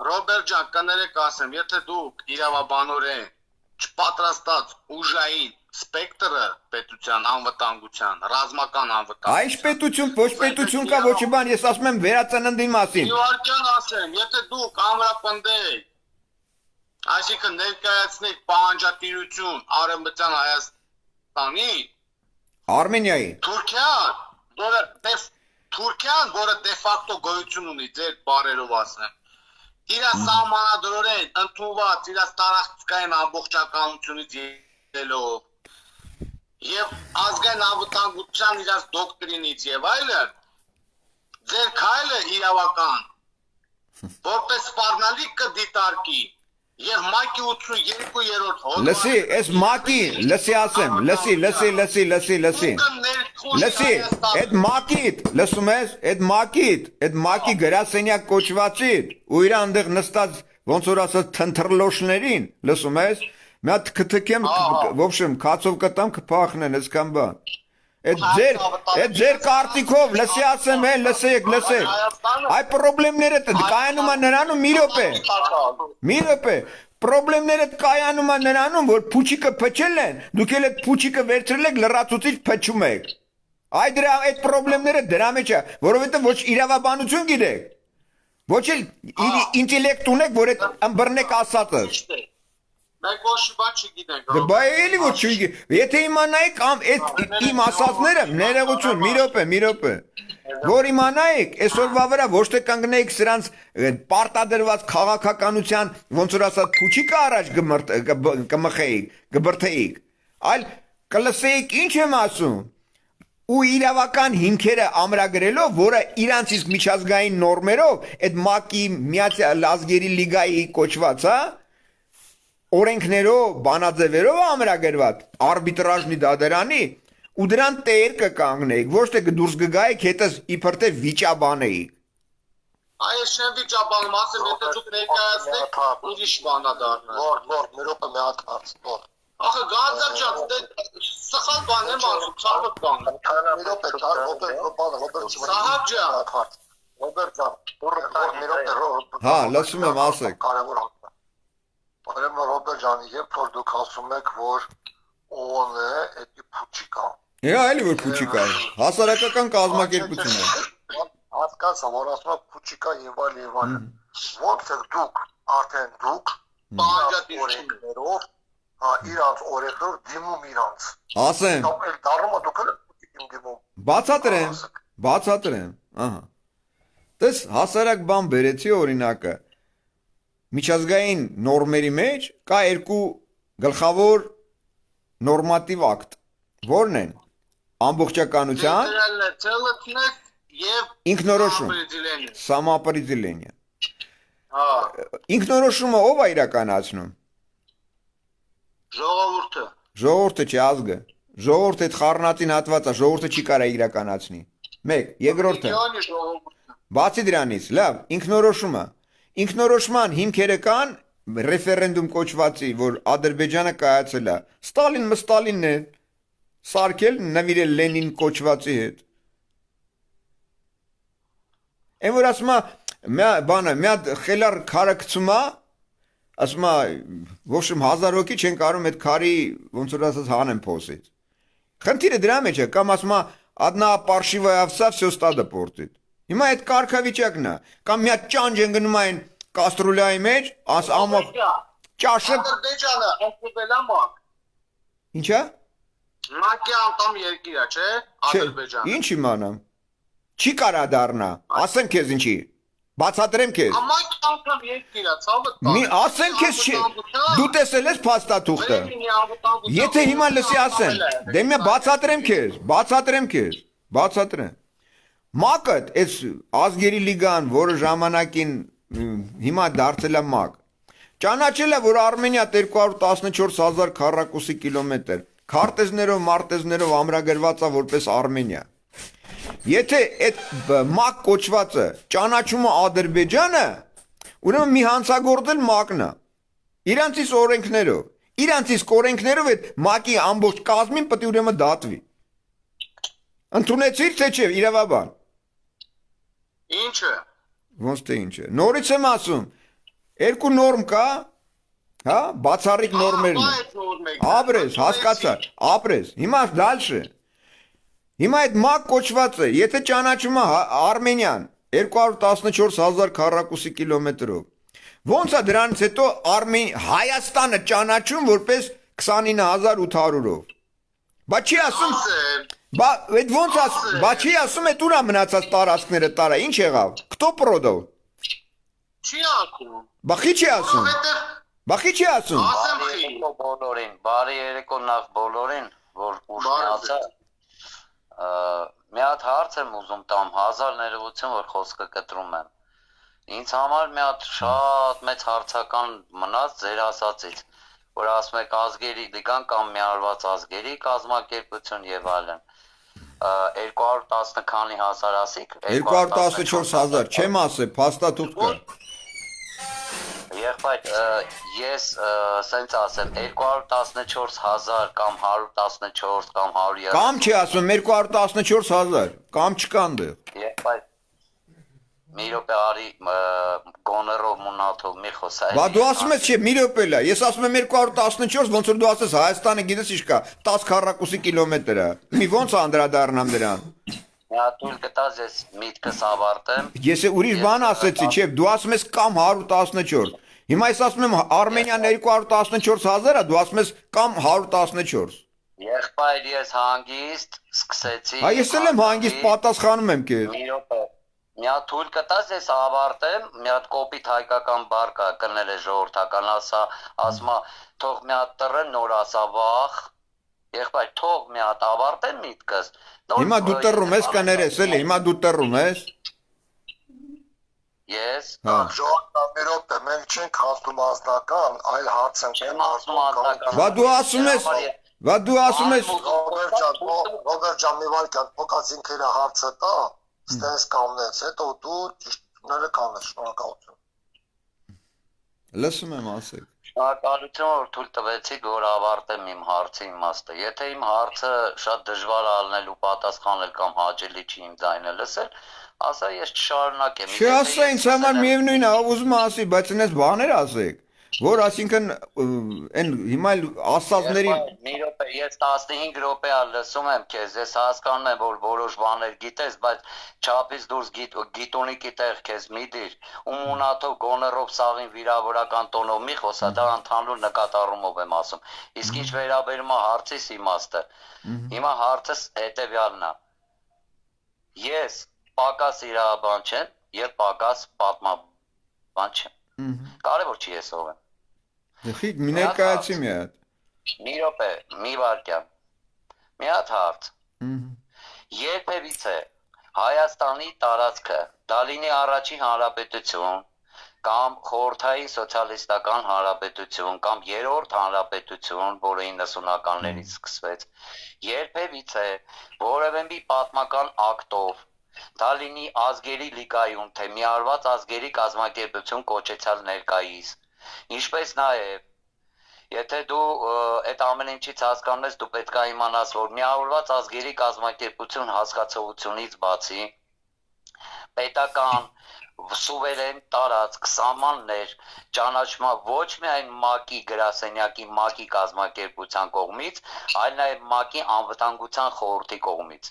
Ռոբերտ ջան, կներեք ասեմ, եթե դուք իրավաբանորեն չպատրաստած ուժային սպեկտրը պետության անվտանգության, ռազմական անվտանգության։ Այս պետություն, ոչ պետություն կա, ոչ բան, ես ասում եմ վերածննդի մասին։ Իվարկյան ասեմ, եթե դուք ամրապնդեք, այսինքն ներկայացնեք պահանջատիրություն Արևմտյան Հայաստանի, Արմենիայի։ Թուրքիան, որը դե ֆակտո գոյություն ունի, ձեր բարերով ասեմ, իր սահմանադրորեն ընդունված իր տարածքային ամբողջականությունից ելնելով եւ ազգային անվտանգության իր դոկտրինից եւ այլն, ձեր քայլը իրավական որպես սպառնալիք կդիտարկի եւ մակի 82-րդ հոդվածը Լսի, այս մակի, լսի ասեմ, լսի, այդ մակիդ, լսում ես, այդ մակի գրասենյակ կոչվածիդ, ու իր այնտեղ նստած ոնց որ ասած թնթրլոշներին, լսում ես, մի հատ կթքեմ, в общем, կացով կտամ կփախնեն, այսքան բան։ Այդ ձեր կարտիկով, լսի ասեմ, լսեք, այ պրոբլեմները կայանում է նրանում, մի րոպե, պրոբլեմները կայանում է նրանում, որ փուչիկը փչել են, դուք էլ այդ փուչիկը վերցրել եք, լրացուցիչ փչում եք։ Այդ պրոբլեմները դրա մեջ է, որովհետև ոչ իրավաբանություն գիտեք, ոչ էլ ինտելեկտ ունեք, որ այդ ըմբռնեք ասածը։ Մենք ոչ բան չգիտենք։ Բա էլի ոչ չգիտեք։ Եթե իմանայիք իմ ասածները, ներողություն, մի րոպե։ Որ իմանայիք, այսօրվա վրա ոչ թե կանգնեիք սրանց պարտադրված քաղաքականության, ոնց որ ասած, փուչիկը առաջ կմխեիք, կբրթեիք, այլ կլսեիք ինչ եմ ասում։ Ու իրավական հիմքերը ամրագրելով, որը իրանց իսկ միջազգային նորմերով, այդ ՄԱԿ-ի Միացյալ Ազգերի լիգայի կոչված, օրենքներով, բանաձևերով ամրագրված արբիտրաժնի դատարանի ու դրան տեր կկանգնեիք, ոչ թե դուրս կգայիք հետս իբր թե վիճաբանեիք։ Այս շեն վիճաբանում ասեմ, եթե դուք ներկայացնեք, ուրիշ բան է դառնա։ Նոր, մի րոպե մի հատ հարց, նոր։ Ախը Գազար ջան, սխալ բան եմ ասում, ցավոտ բան։ Մի րոպե, Ռոբերտ Սահակ ջան, Ռոբերտ ջան, մի րոպե, Հա, լսում եմ, ասեք։ Կարևոր հարց։ Ուրեմն Ռոբերտ ջան, երբ որ դուք ասում եք, որ ՕՕՆ է, դա փուչիկա։ Էլի որ փուչիկա է, հասարակական կազմակերպություն է։ Հասկացա, որ ասում եք փուչիկա եւ այլ։ Ոնց է դուք, արդեն դուք օրենքներով, իրանց օրենքներով դիմում իրանց։ Ասեմ։ Ապել դառնում դուք էլ փուչիկին դիմում։ Բացատրեմ, ահա։ Դες հասարակ բան բերեցի օրինակը։ Միջազգային նորմերի մեջ կա երկու գլխավոր նորմատիվ ակտ, որն են ամբողջականության եւ ինքնորոշում, самоопределение։ Ինքնորոշումը ով է իրականացնում։ Ժողովուրդը։ Ժողովուրդը չի ազգը։ Ժողովուրդը այդ խառնածին հատվածը ժողովուրդը չի կարա իրականացնի։ 1, երկրորդը։ Բացի դրանից, լավ, ինքնորոշումը։ Ինքնորոշման հիմքերը կան ռեֆերենդում կոչվածի, որ Ադրբեջանը կայացել է։ Ստալինն է սարքել, նվիրել Լենին կոչվածի հետ։ Այն որ ասում է, մի հատ խելար քարը գցում է, ասում է, ոչ իմ 1000 հոգի չեն կարող այդ քարի ոնց որ ասած հանեն փոսից։ Խնդիրը դրա մեջ է, կամ ասում է, одна паршивая овца все стадо портит։ Հիմա այդ կարգավիճակն է, կամ մի հատ ճանճ են գնում այն կաստրուլայի մեջ, ամոթ ճաշը Ադրբեջանը ընդունել է ՄԱԿ։ Ինչա։ ՄԱԿ-ի անդամ երկիր է, չէ՞, Ադրբեջանը։ Ինչ իմանամ։ Չի կարա դառնա, ասեմ քեզ ինչի։ Բացատրեմ քեզ։ ՄԱԿ-ի անդամ երկիր է, ցավը։ Մի ասեմ քեզ չի։ Դու տեսել ես փաստաթուղթը։ Եթե հիմա լսի ասեմ, դե մի բացատրեմ քեզ։ ՄԱԿ-ը, այս ազգերի լիգան, որը ժամանակին հիմա դարձել է ՄԱԿ, ճանաչել է, որ Արմենիա 214,000 քառակուսի կիլոմետր, քարտեզներով, մարտեզներով ամրագրված է որպես Արմենիա։ Եթե այդ ՄԱԿ կոչվածը ճանաչում է Ադրբեջանը, ուրեմն մի հանցագործել ՄԱԿ-ն է։ Իրանցից օրենքներով այդ ՄԱԿ-ի ամբողջ կազմին պետք է ուրեմն դատվի։ Ընդունեցիր թե չէ, իրավաբան։ Ինչը։ Ոնց թե ինչը։ Նորից եմ ասում, երկու նորմ կա, հա, բացառիկ նորմերն են։ Ապրես, հասկացար, ապրես։ Հիմա դալշը։ Հիմա այդ ՄԱԿ կոչվածը, եթե ճանաչում է Արմենիան 214,000 քառակուսի կիլոմետրով, ոնց է դրանից հետո Հայաստանը ճանաչում որպես 29,800-ով։ Բա չի ասում, բա այդ ոնց ասում, բա չի ասում այդ ուրա մնացած տարածքները տարա, ինչ եղավ, кто продал։ Չի ասում։ Բա խի չի ասում։ Բա խի չի ասում։ Բարի երեկո նախ բոլորին, որ ուշնացա։ Մի հատ հարց եմ ուզում տամ, հազար ներողություն, որ խոսքը կտրում եմ։ Ինձ համար մի հատ շատ մեծ հարցական մնաց ձեր ասածից, որ ասում եք ազգերի լիգան կամ միավորված ազգերի կազմակերպություն եւ այլն։ 210 քանի հազար ասիք 214,000 չեմ ասել, փաստաթուղթ կա։ Եղբայր, ես սենց ասեմ 214,000 կամ 114 կամ 130 Կամ չի ասում 214,000, կամ չկան դեղ։ Եղբայր մի րոպե արի գոներով մունաթով մի խոսայ։ Բա դու ասում ես չէ, մի րոպե լա, ես ասում եմ 214, ոնց որ դու ասես Հայաստանը գիտես ինչ կա, 10 քառակուսի կիլոմետր է։ Մի ոնց անդրադառնամ դրան։ Մի հատ կտած ես միտքս ավարտեմ։ Ես ուրիշ բան ասեցի, չէ, դու ասում ես կամ 114։ Հիմա ես ասում եմ Արմենիան 214,000 է, դու ասում ես կամ 114։ Եղբայր ես հանգիստ սկսեցի։ Այ ես էլ եմ հանգիստ պատասխանում եմ քեզ։ Մի րոպե։ Մի հատ թույլ կտած ես ավարտեմ, մի հատ կոպիտ հայկական բառ կա կնել է ժողովրդական, ասում թող մի հատ տրը նոր ասա վախ։ Եղբայր թող մի հատ ավարտեմ միտքս։ Հիմա դու տրում ես կներես էլի, հիմա դու տրում ես։ Ես։ Հա։ Ժողովրդամերոպ մենք չենք հասնում անձնական, այլ հարց ենք ասում անձնական։ Բա դու ասում ես Ռոբերտ ջան, մի վայրկյան, փոքած ինքերը հարցը տա, ստենց կամնեց, հետո դու ճիշտները կանես, շնորհակալություն։ Լսում եմ ասեք։ Շնորհակալություն որ թույլ տվեցիք որ ավարտեմ իմ հարցի իմաստը։ Եթե իմ հարցը շատ դժվար է ալնել ու պատասխանել կամ հաճելի չի իմ ձայնը լսել, ասա ես չշարունակեմ։ Չի ասա ինձ համար միևնույն է, ուզում ասի, բայց այնպես բաներ ասեք, որ այսինքն այն հիմա ասածների Մի րոպե, ես 15 րոպե լսում եմ քեզ, ես հասկանում եմ որ որոշ բաներ գիտես, բայց չափից դուրս գիտունիկի տեղ քեզ մի դիր, ու մունաթով գոներով սաղին վիրավորական տոնով մի խոսա, դա ընդհանուր նկատառումով եմ ասում։ Իսկ ինչ վերաբերում է հարցիս իմաստը, հիմա հարցս հետևյալն է։ Ես պակաս իրավաբան չեմ եւ պակաս պատմաբան չեմ։ Կարևոր չի ես ով եմ։ Դեխի մի ներկայացի մի հատ։ Մի րոպե, մի վարքյան։ Մի հատ հարց։ Երբևիցե Հայաստանի տարածքը դա լինի առաջին հանրապետություն կամ խորհրդային սոցիալիստական հանրապետություն կամ երրորդ հանրապետություն, որը 90-ականներից սկսվեց, երբևիցե որևէ մի պատմական ակտով դա լինի ազգերի լիգայում, թե միավորված ազգերի կազմակերպություն կոչեցյալ ներկայիս, ինչպես նաև եթե դու այդ ամեն ինչից հասկանում ես, դու պետք է իմանաս, որ միավորված ազգերի կազմակերպություն հասկացողությունից բացի պետական սուվերեն տարածք սահմաններ ճանաչման ոչ միայն ՄԱԿ-ի գրասենյակի ՄԱԿ-ի կազմակերպության կողմից, այլ նաև ՄԱԿ-ի անվտանգության խորհրդի կողմից։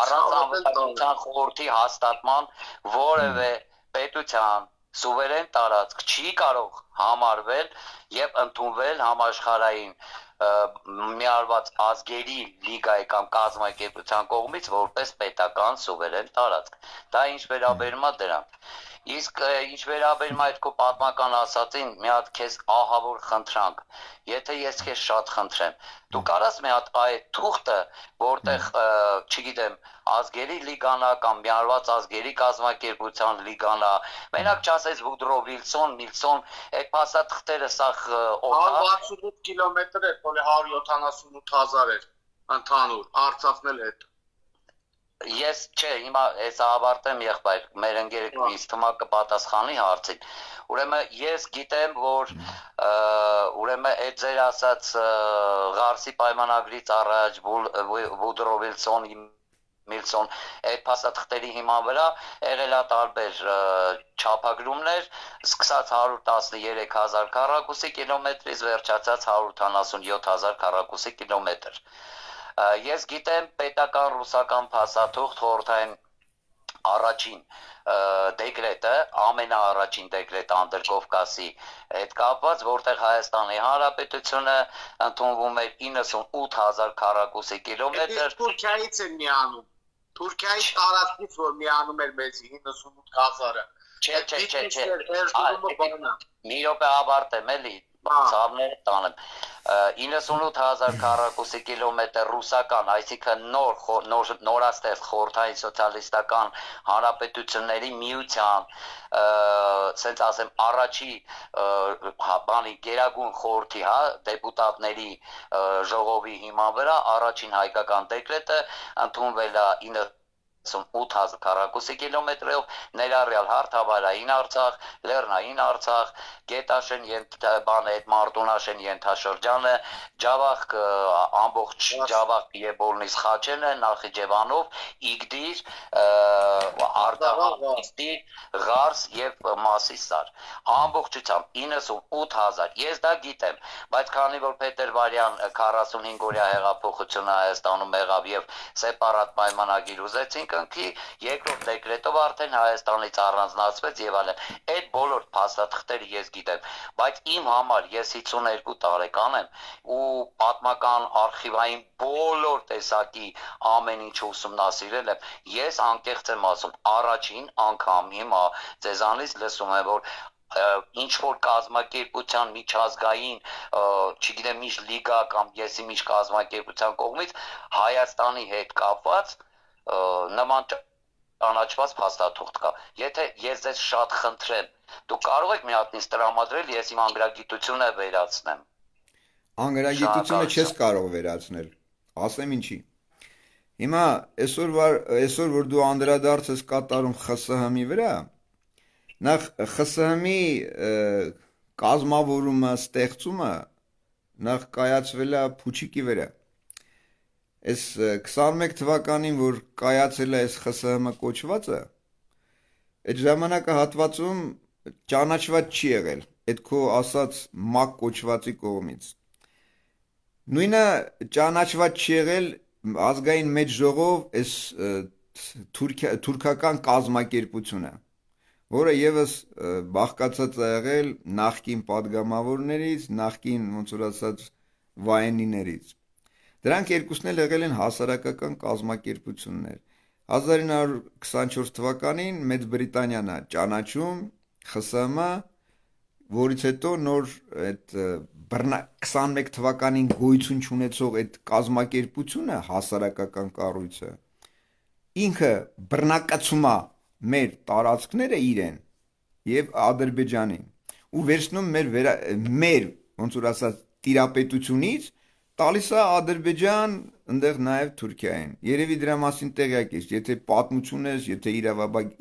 Առանց անվտանգության խորհրդի հաստատման որևէ պետության սուվերեն տարածք չի կարող համարվել եւ ընդունվել համաշխարհային միավորված ազգերի լիգայի կամ կազմակերպության կողմից որպես պետական սուվերեն տարածք։ Դա ինչ վերաբերում է դրան։ Իսկ ինչ վերաբերում է այդ քո պատմական ասածին, մի հատ քեզ ահավոր խնդրանք։ Եթե ես քեզ շատ խնդրեմ, դու կարաս մի հատ այդ թուղթը, որտեղ, չգիտեմ, ազգերի լիգանա կամ միավորված ազգերի կազմակերպության լիգանա, մենակ չասես Վուդրո Վիլսոն, Միլսոն, այդ փաստաթղթերը սա 168 կիլոմետր էր, որ 178,000 էր ընդհանուր, Արցախն էլ հետ։ Ես չէ, հիմա ես ավարտեմ եղբայր, մեր ընկերը ինձ թվում է կպատասխանի հարցին։ Ուրեմն ես գիտեմ, որ ուրեմն այդ ձեր ասած Ղարսի պայմանագրից առաջ Վուդրո Վիլսոն, Միլսոն այդ փաստաթղթերի հիման վրա եղել է տարբեր չափագրումներ, սկսած 113,000 քառակուսի կիլոմետրից վերջացած 177,000 քառակուսի կիլոմետր։ Ես գիտեմ պետական ռուսական փաստաթուղթ խորհրդային առաջին դեկրետը, ամենաառաջին դեկրետը Անդրկովկասի հետ կապված, որտեղ Հայաստանի Հանրապետությունը ընդունվում էր 98,000 քառակուսի կիլոմետր։ Թուրքիայից են միանում։ Թուրքիայի տարածքից որ միանում էր մեզի 98,000-ը։ Չէ։ Մի րոպե ավարտեմ էլի։ Ցավները տանեմ 98000 քառակուսի կիլոմետր ռուսական, այսինքն նորաստեղծ խորհրդային սոցիալիստական հանրապետությունների միության ասենց ասեմ առաջի բանի գերագույն խորհրդի, հա, դեպուտատների ժողովի հիման վրա առաջին հայկական դեկրետը ընդունվել է 98000 քառակուսի կիլոմետրով, ներառյալ հարթավայրային Արցախ, Լեռնային Արցախ, Գետաշեն այդ Մարտունաշեն ենթաշրջանը, Ջավախ ամբողջ Ջավախ Եբոլնից Խաչենը, Նախիջևանով, Իգդիր, Արտաղաղստի, Ղարս եւ Մասիսար։ Ամբողջությամբ 98000։ Ես դա գիտեմ, բայց քանի որ Փետրվարյան 45-օրյա հեղափոխությունը Հայաստանում եղավ եւ սեպարատ պայմանագիր ուզեցին կնքի, երկրորդ դեկրետով արդեն Հայաստանից առանձնացվեց եւ այլն։ Այդ բոլոր փաստաթղթերը ես գիտեմ, բայց իմ համար ես 52 տարեկան եմ ու պատմական արխիվային բոլոր տեսակի ամեն ինչ ուսումնասիրել եմ։ Ես անկեղծ եմ ասում, առաջին անգամ հիմա ձեզանից լսում եմ, որ ինչ որ կազմակերպության միջազգային, չգիտեմ, ինչ լիգա կամ եսի ինչ կազմակերպության կողմից Հայաստանի հետ կապված նման ճանաչված փաստաթուղթ կա։ Եթե ես ձեզ շատ խնդրեմ, դուք կարող եք մի հատ ինձ տրամադրել, ես իմ անգրագիտությունը վերացնեմ։ Անգրագիտությունը չես կարող վերացնել, ասեմ ինչի։ Հիմա այսօր որ դու անդրադարձ ես կատարում ԽՍՀՄ-ի վրա, նախ ԽՍՀՄ-ի կազմավորումը, ստեղծումը նախ կայացվել է Փուչիկի վրա։ Այս 21 թվականին, որ կայացել է այս ԽՍՀՄ կոչվածը, այդ ժամանակահատվածում ճանաչված չի եղել այդ քո ասած ՄԱԿ կոչվածի կողմից։ Նույնը ճանաչված չի եղել ազգային մեծ ժողով այս թուրքական կազմակերպությունը, որը եւս բաղկացած է եղել նախկին падգամավորներից, նախկին ոնց որ ասած վայենիներից։ Դրանք երկուսն էլ եղել են հասարակական կազմակերպություններ։ 1924 թվականին Մեծ Բրիտանիան է ճանաչում ԽՍՀՄ, որից հետո նոր այդ 21 թվականին գոյություն չունեցող այդ կազմակերպությունը, հասարակական կառույցը, ինքը բռնակացում է մեր տարածքները իրեն եւ Ադրբեջանին ու վերցնում մեր ոնց որ ասած տիրապետությունից տալիս է Ադրբեջան, այնտեղ նաև Թուրքիային։ Երևի դրա մասին տեղյակ ես, եթե պատմություն ես, եթե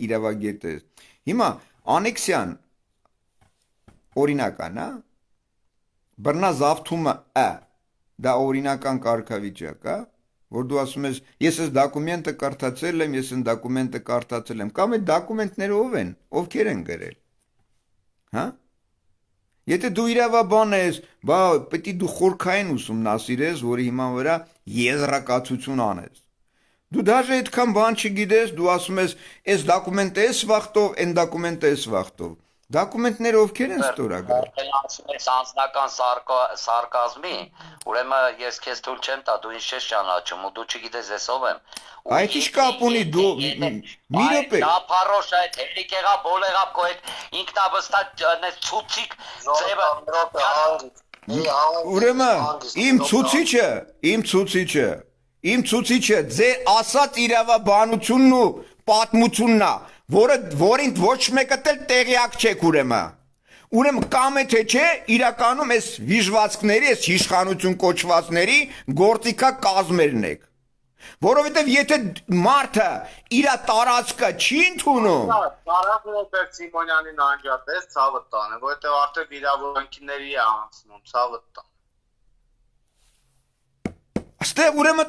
իրավագետ ես։ Հիմա անեքսիան օրինական, հա? Բռնազավթումը դա օրինական կարգավիճակ, հա? Որ դու ասում ես, ես այս դոկումենտը կարդացել եմ, ես այս դոկումենտը կարդացել եմ, կամ այդ դոկումենտները ով են, ովքեր են գրել։ Հա? Եթե դու իրավաբան ես, բա պետք է դու խորքային ուսումնասիրես, որի հիման վրա եզրակացություն անես։ Դու դաժե այդքան բան չգիտես, դու ասում ես, այս դոկումենտը էս վախտով, այն դոկումենտը էս վախտով։ Դոկումենտները ովքեր են ստորագրել։ Ասում ես անձնական սարկազմի, ուրեմն ես քեզ թույլ չեմ տա, դու ինձ չես ճանաչում ու դու չգիտես ես ով եմ։ Այդ ինչ կապ ունի դու մի րոպե։ Դա փարոշ է, հերիկեղա, բոլեղավ քո այդ ինքնավստահ այնպես ցուցիկ ձևը։ Ուրեմն իմ ցուցիչը ձեր ասած իրավաբանությունն ու պատմությունն է, որին ոչ մեկը տեղյակ չեք ուրեմն։ Ուրեմն կամ է թե չէ, իրականում այս վիժվածքների, այս իշխանություն կոչվածների գործիքա կազմերն եք։ Որովհետև եթե մարդը իր տարածքը չի ընդունում, Ռոբերտ Սիմոնյանին անջատես ցավը տանը, որովհետև արդեն վիրավորանքիների է անցնում ցավը տան։ Աստեղ ուրեմն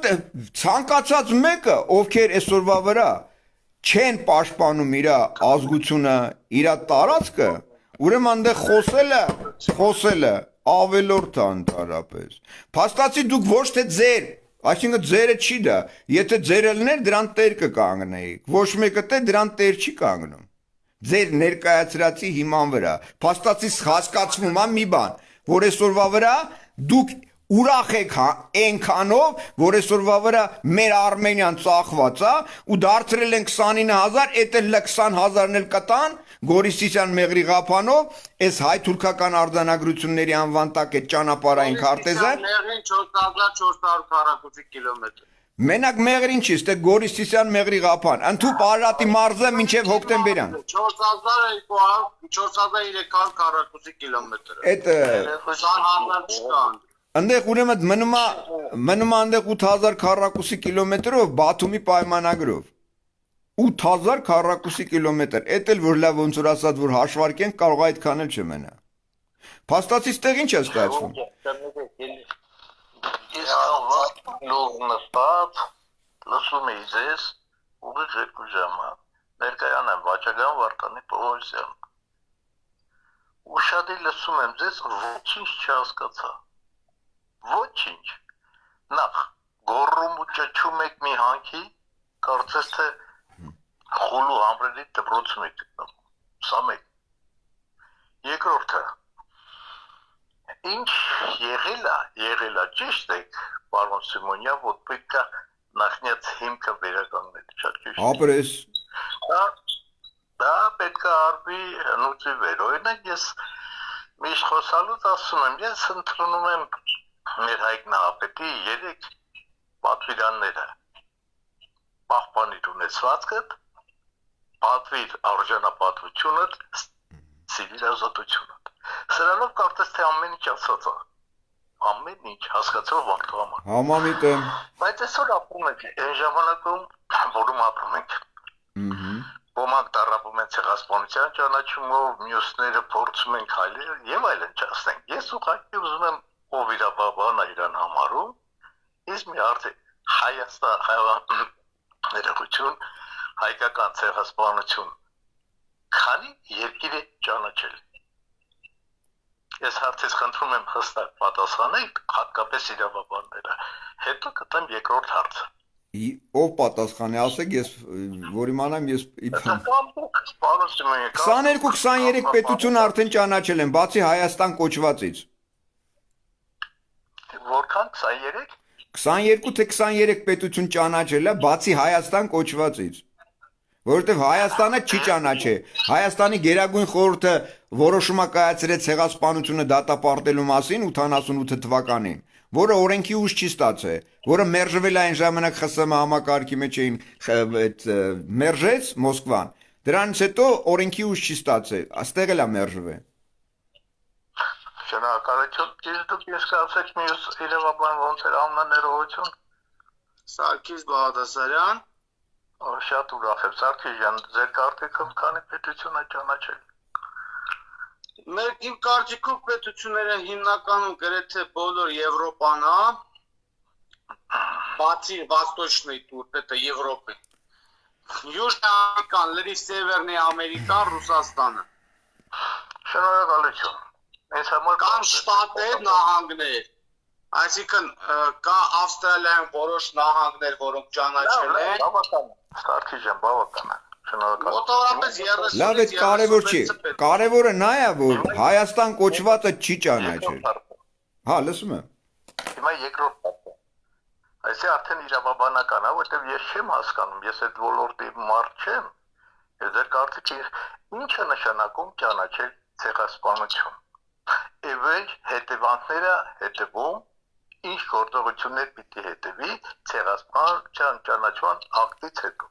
ցանկացած մեկը, ովքեր այսօրվա վրա չեն պաշտպանում իր ազգությունը, իր տարածքը, ուրեմն այնտեղ խոսելը ավելորդ է ընդհանրապես։ Փաստացի դուք ոչ թե ձեր, այսինքն ձերը չի դա, եթե ձերը լիներ դրան տեր կկանգնեիք, ոչ մեկը թե դրան տեր չի կանգնում։ Ձեր ներկայացրածի հիման վրա, փաստացի հասկացվում է մի բան, որ այսօրվա վրա դուք ուրախ եք այնքանով, որ այսօրվա վրա մեր Արմենիան ծախված է ու դարձրել են 29000, էդ էլ 20000-ն էլ կտան Գորիսիսյան Մեղրի Ղափանով, այս հայ-թուրքական արձանագրությունների անվան տակ այդ ճանապարհային քարտեզը Մեղրին 4400 քառակուսի կիլոմետր։ Մենակ Մեղրին չի, ստե Գորիսիսյան Մեղրի Ղափան, ընդհուպ Արարատի մարզը մինչև հոկտեմբերյան։ 4300 քառակուսի կիլոմետր։ Այդ 20000 չկան։ Այնտեղ ուրեմն մնում այնտեղ 8000 քառակուսի կիլոմետրով Բաթումի պայմանագրով 8000 քառակուսի կիլոմետր, էդ էլ որ լավ ոնց որ ասած որ հաշվարկենք կարող այդքան էլ չմնա։ Փաստացի ստեղ ինչ է ստացվում։ Ես լուր նստած լսում էի ձեզ ուղիղ 2 ժամը ներկայան եմ Վաճագան Վարդանի Պողոսյան ու շատ էլ լսում եմ ձեզ ոչինչ չհասկացա ոչինչ նախ գոռում ու ճչում եք մի հանքի կարծես թե խոլու համրերի դպրոցում եք սա մեկ երկրորդը Ինչ եղել է, ճիշտ եք, պարոն Սիմոնյան, որ պետք է նախնյաց հիմքը վերականգնել, շատ ճիշտ։ Ապրես։ Դա պետք է արվի հնուծի վեր, օրինակ ես միշտ խոսալուց ասում եմ, ես ընդունում եմ մեր Հայկ Նահապետի 3 պատվիրանները, պահպանիր ունեցվածքդ, պատվիր արժանապատվությունդ, սիվիլ ազատությունդ։ Սրանով կարծես թե ամեն ինչ ասած է, ամեն ինչ հասկացող մարդու համար։ Համամիտ եմ։ Բայց այսօր ապրում ենք այն ժամանակում, որում ապրում ենք։ Ոմանք տառապում են ցեղասպանության ճանաչումով, մյուսները փորձում են քայլել եւ այլն չասենք։ Ես ուղղակի ուզում եմ ով իր բաբան իրան համարում, իսկ մի արդի Հայաստան ներողություն, հայկական ցեղասպանություն քանի երկիր է ճանաչել։ Ես հարցից խնդրում եմ հստակ պատասխանեք, հատկապես իրավաբանները, հետո կտեմ երկրորդ հարցը։ Ով պատասխանի, ասեք ես, որ իմանամ ես 22-23 պետություն արդեն ճանաչել են, բացի Հայաստան կոչվածից։ Որքան 23? 22 թե 23 պետություն ճանաչել է, բացի Հայաստան կոչվածից։ Որովհետև Հայաստանը չի ճանաչե։ Հայաստանի Գերագույն խորհուրդը որոշում է կայացրել ցեղասպանությունը դատապարտելու մասին 88 թվականին, որը օրենքի ուժ չի ստացել, որը մերժվել է այն ժամանակ ԽՍՀՄ համակարգի մեջ էին մերժեց Մոսկվան։ Դրանից հետո օրենքի ուժ չի ստացել, այստեղ էլ է մերժվել։ Շնորհակալություն, իսկ դուք ես կասեք մյուս իրավաբան ոնց էր անուններողություն։ Սարգիս Բաղդասարյան։ Շատ ուրախ եմ, Սարգիս ջան, ձեր կարծիքով քանի պետություն է ճանաչել։ Մեր իմ կարծիքով պետությունները հիմնականում գրեթե բոլոր Եվրոպան է, բացի Վաստոչնի տուր, это Եվրոպա։ Южная Америка, լրիվ Սևերնի Ամերիկան, Ռուսաստանը։ Շնորհակալություն։ Այս համար կան շտատներ, նահանգներ։ Այսինքն կա Ավստրալիայում որոշ նահանգներ, որոնք ճանաչել են։ Սարգիս ջան, բավական է։ Շնորհակալություն։ Մոտավորապես 30-ից Լավ, այդ կարևոր չի։ Կարևորը նա է, որ Հայաստան կոչվածը չի ճանաչել։ Հա, լսում եմ։ Հիմա երկրորդ հարցը։ Այսինքն արդեն իրավաբանական է, որտեղ ես չեմ հասկանում, ես այդ ոլորտի մարդ չեմ։ Ձեր կարծիքով ինչ է նշանակում ճանաչել ցեղասպանություն։ Եվ հետևանքները հետևում ինչ գործողություններ պիտի հետևի ցեղասպանության ճանաչման ակտից հետո։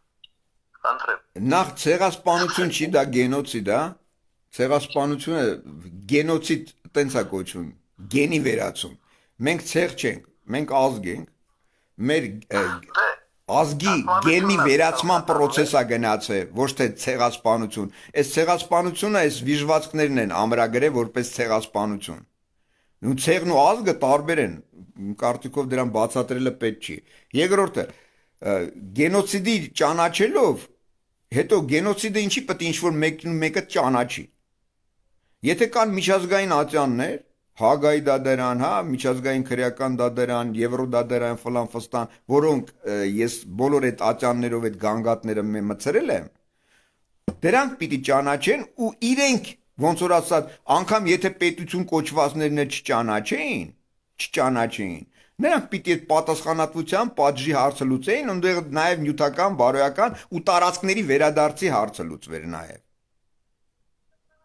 Խնդրեմ։ Նախ ցեղասպանություն չի, դա գենոցիդ է։ Ցեղասպանությունը գենոցիդ տենց է կոչվում, գենի վերացում։ Մենք ցեղ չենք, մենք ազգ ենք։ Մեր ազգի գենի վերացման process-ը գնացել, ոչ թե ցեղասպանություն։ Այս ցեղասպանությունը այս վիժվածքներն են ամրագրել որպես ցեղասպանություն։ Ու ցեղն ու ազգը տարբեր են, կարծիքով դրան բացատրելը պետք չի։ Երկրորդը, գենոցիդի ճանաչելով, հետո գենոցիդը ինչի պետք է ինչ-որ մեկը ճանաչի։ Եթե կան միջազգային ատյաններ, Հագայի դատարան, հա, միջազգային քրեական դատարան, Եվրոդատարան, ֆլան, որոնք ես բոլոր այդ ատյաններով այդ գանգատները մցրել եմ, դրանք պիտի ճանաչեն ու իրենք ոնց որ ասած, անգամ եթե պետություն կոչվածներն չճանաչեին, չճանաչեին։ Նրանք պիտի այդ պատասխանատվության պատժի հարցը լուծեին, այնտեղ նաև նյութական, բարոյական ու տարածքների վերադարձի հարցը լուծվեր նաև։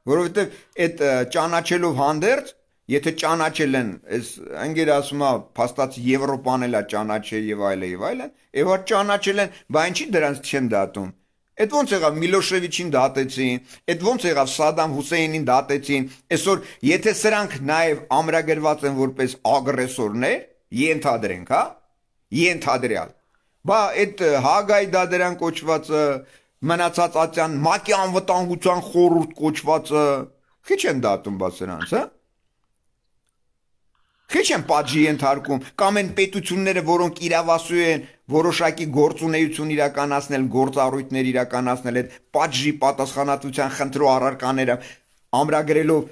Որովհետև այդ ճանաչելով հանդերձ, եթե ճանաչել են, այս ընկերը ասում է, փաստացի Եվրոպան էլ է ճանաչել եւ այլն, եւ հա ճանաչել են, բա ինչի դրանց չեն դատում։ Այդ ոնց եղավ Միլոշևիչին դատեցին, այդ ոնց եղավ Սադամ Հուսեյնին դատեցին, այսօր եթե սրանք նաև ամրագրված են որպես ագրեսորներ, ենթադրենք, հա, ենթադրյալ։ Բա այդ Հագայի դադարան կոչվածը, մնացած ատյան ՄԱԿ-ի անվտանգության խորհուրդ կոչվածը, քիչ են դատում բա սրանց, հա։ Քիչ են պատժի ենթարկում, կամ են պետությունները, որոնք իրավասու են որոշակի գործունեություն իրականացնել, գործառույթներ իրականացնել, այդ պատժի պատասխանատվության խնդրու առարկաները ամրագրելով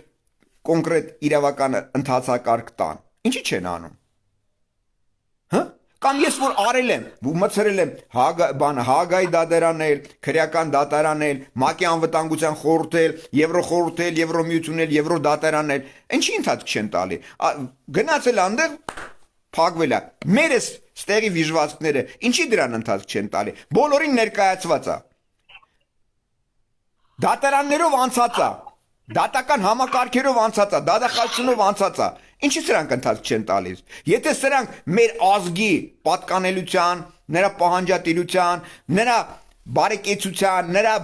կոնկրետ իրավական ընթացակարգ տան։ Ինչի չեն անում։ Հա? Կամ ես որ արել եմ, մցրել եմ Հագայի դատարանել, քրեական դատարանել, ՄԱԿ-ի անվտանգության խորհուրդել, Եվրոխորհուրդել, Եվրոմիությունել, Եվրոդատարանել, ինչի ընթացք չեն տալի։ Գնացել այնտեղ փակվել է։ Մերս ստեղի վիժվածքները, ինչի դրան ընթացք չեն տալի։ Բոլորին ներկայացված է։ Դատարաններով անցած է։ Դատական համակարգերով անցած է, դատախազությունով անցած է։ Ինչի սրանք ընթացք չեն տալիս։ Եթե սրանք մեր ազգի պատկանելիության, նրա պահանջատիրության, նրա բարեկեցության, նրա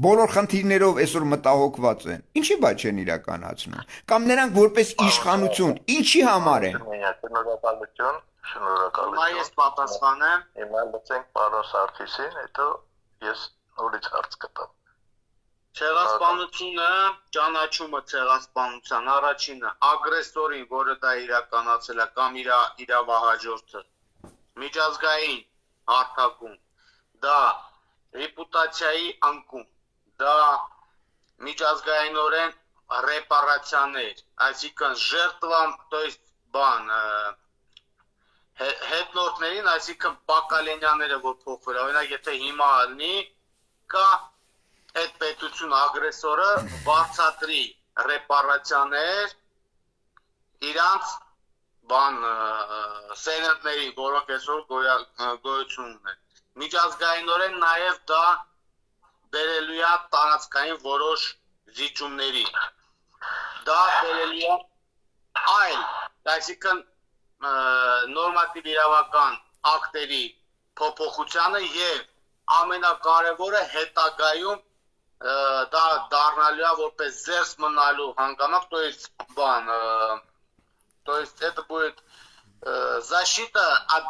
բոլոր խնդիրներով այսօր մտահոգված են, ինչի բա չեն իրականացնում։ Կամ նրանք որպես իշխանություն, ինչի համար են։ Շնորհակալություն։ Ես պատասխանեմ։ Հիմա լսենք պարոն Սարգսին, հետո ես նորից հարց կտամ։ Ցեղասպանությունը, ճանաչումը ցեղասպանության առաջինը ագրեսորին, որը դա իրականացել է կամ իր իրավահաջորդը, միջազգային հարթակում, դա ռեպուտացիայի անկում, դա միջազգայինորեն ռեպարացիաներ, այսինքն ժերտվան, то есть բան հետնորդներին, այսինքն Բակալենյանները, որ փոխվել, օրինակ եթե հիմա լինի, կա այդ պետություն ագրեսորը բարձատրի ռեպարացիաներ իրանց բան սերնդների, որոնք այսօր գոյություն ունեն։ Միջազգայինորեն նաև դա բերելու է տարածքային որոշ զիջումների։ Դա բերելու է այլ, այսինքն նորմատիվ իրավական ակտերի փոփոխությանը եւ ամենակարևորը հետագայում դա դառնալու է որպես զերծ մնալու հանգամանք, то есть բան, то есть это будет защита от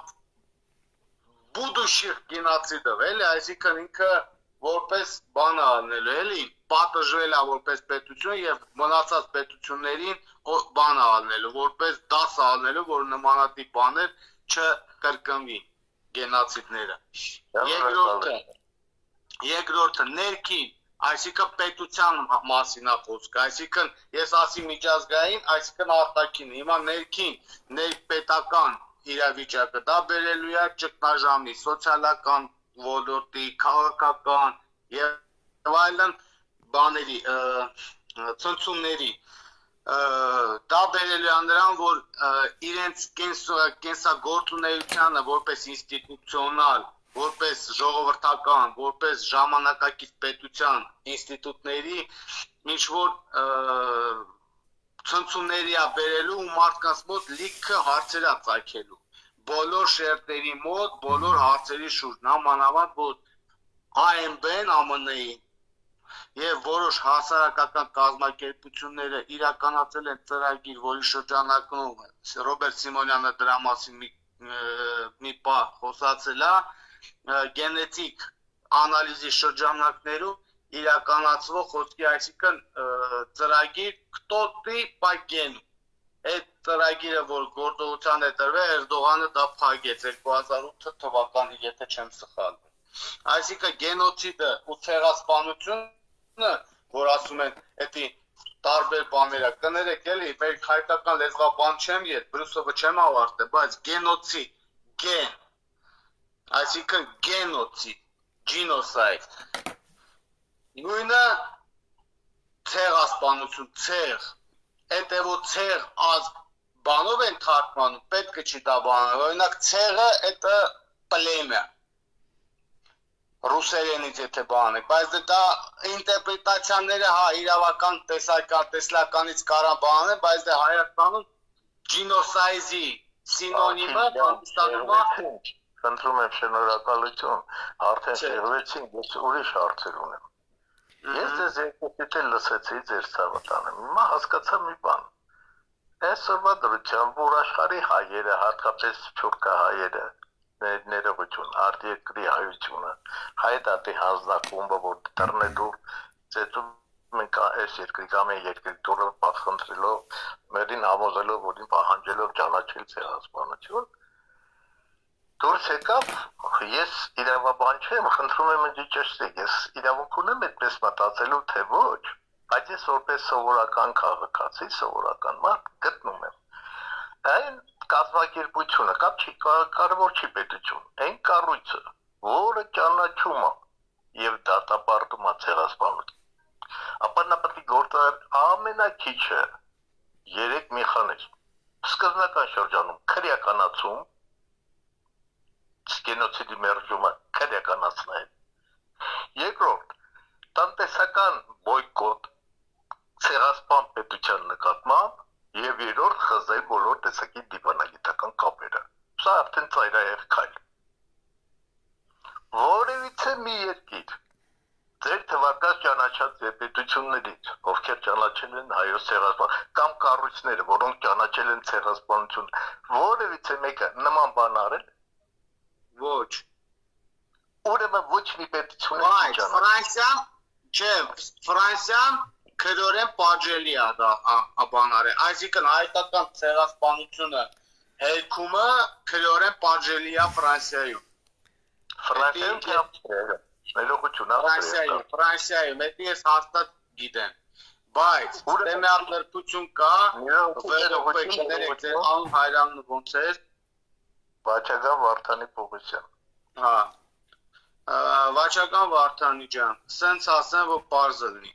будущих геноцидов, էլի, այսինքն ինքը որպես բան անելու, էլի, պատժվել է որպես պետություն եւ մնացած պետություններին բան անելու, որպես դաս անելու, որ նմանատիպ բաներ չկրկնվի գենոցիդները։ Երկրորդը ներքին, այսինքն պետության մասին է խոսքը, այսինքն ես ասի միջազգային, այսինքն արտաքին, հիմա ներքին, ներպետական իրավիճակը դա բերելու է ճգնաժամի, սոցիալական ոլորտի, քաղաքական եւ այլն բաների, ցնցումների, դա բերելու է նրան, որ իրենց կենսագործունեությանը որպես ինստիտուցիոնալ, որպես ժողովրդական, որպես ժամանակակից պետության ինստիտուտների ինչ որ ցնցումների է բերելու ու մարդկանց մոտ լիքը հարցեր է ծագելու բոլոր շերտերի մոտ, բոլոր հարցերի շուրջ, նամանավանդ որ ԱՄԲ-ն ԱՄՆ-ի եւ որոշ հասարակական կազմակերպությունները իրականացել են ծրագիր, որի շրջանակում Ռոբերտ Սիմոնյանը դրա մասին մի պահ խոսացել է, գենետիկ անալիզի շրջանակներում իրականացվող խոսքի, այսինքն ծրագիր «Кто-ты по гену»։ Այդ ծրագիրը, որ գործողության է տրվել, Էրդողանը դա փակեց 2008 թվականին, եթե չեմ սխալվում։ Այսինքն գենոցիդը ու ցեղասպանությունը, որ ասում են, էդի տարբեր բաներ է, կներեք էլի, մեր հայկական լեզվաբան չեմ ետ, Բրուսովը չեմ ավարտել, բայց գենոցիդ, գեն, այսինքն գենոցիդ, genocide, նույնը ցեղասպանություն, ցեղ, հետևո ցեղ ազգ բանով են թարգմանում, պետք է չի դա բանը։ Օրինակ ցեղը это племя։ Ռուսերենից եթե բան է, բայց դա ինտերպրետացիաները հա իրավական տեսլականից կարա բան է, բայց դա Հայաստանում genocide-ի սինոնիմը հանդիսանում է։ Խնդրում եմ շնորհակալություն, արդեն շեղվեցին, ես ուրիշ հարցեր ունեմ։ Ես ձեզ երկուսից էլ լսեցի ձեր ցավը տանեմ։ Հիմա հասկացա մի բան։ Այսօրվա դրությամբ որ աշխարհի հայերը, հատկապես թուրքահայերը, ներողություն, արտերկրի հայությունը, հայդատի հանձնակումը, որ դռնելու ծեծում մենք այս երկրի կամ այն երկրի դուրը պատխնդրելով, մերին համոզելով, որին պահանջելով ճանաչել ցեղասպանություն, դուրս եկավ, ես իրավաբան չեմ, խնդրում եմ ինձ ճշտեք, ես իրավունք ունեմ այդպես մտածելու, թե ոչ, բայց ես որպես սովորական քաղաքացի, սովորական մարդ գտնում եմ։ Այն կազմակերպությունը, կապ չի, կարևոր չի պետություն, այն կառույցը, որը ճանաչում է եւ դատապարտում է ցեղասպանություն, ապա նա պետք է գործարար ամենակիչը 3 մեխանիզմ։ Սկզբնական շրջանում քրեականացում, գենոցիդի մերժումը քրեականացնել։ Երկրորդ, տնտեսական բոյկոտ ցեղասպան պետության նկատմամբ եւ երրորդ խզել բոլոր տեսակի դիվանագիտական կապերը։ Սա արդեն ծայրահեղ քայլ։ Որևիցե մի երկիր ձեր թվարկած ճանաչած պետություններից, ովքեր ճանաչել են հայոց ցեղասպան կամ կառույցները, որոնք ճանաչել են ցեղասպանություն, որևիցե մեկը նման բան արել։ Ոչ։ Ուրեմն ոչ մի պետություն Բայց Ֆրանսիան, չէ, Ֆրանսիան քրորեն պատժելի է դա բանարը։ Այսինքն հայկական ցեղասպանությունը հերկումը քրորեն պատժելի է Ֆրանսիայում։ Ֆրանսիայում, դա ես հաստատ գիտեմ։ Բայց դեմյալ լրբություն կա, վերողպեքները ձեր անուն հայրանն ոնց էր։ Վաչագան Վարդանի Պողոսյան։ Հա։ Վաչագան Վարդանի ջան, սենց ասեմ, որ պարզը լինի։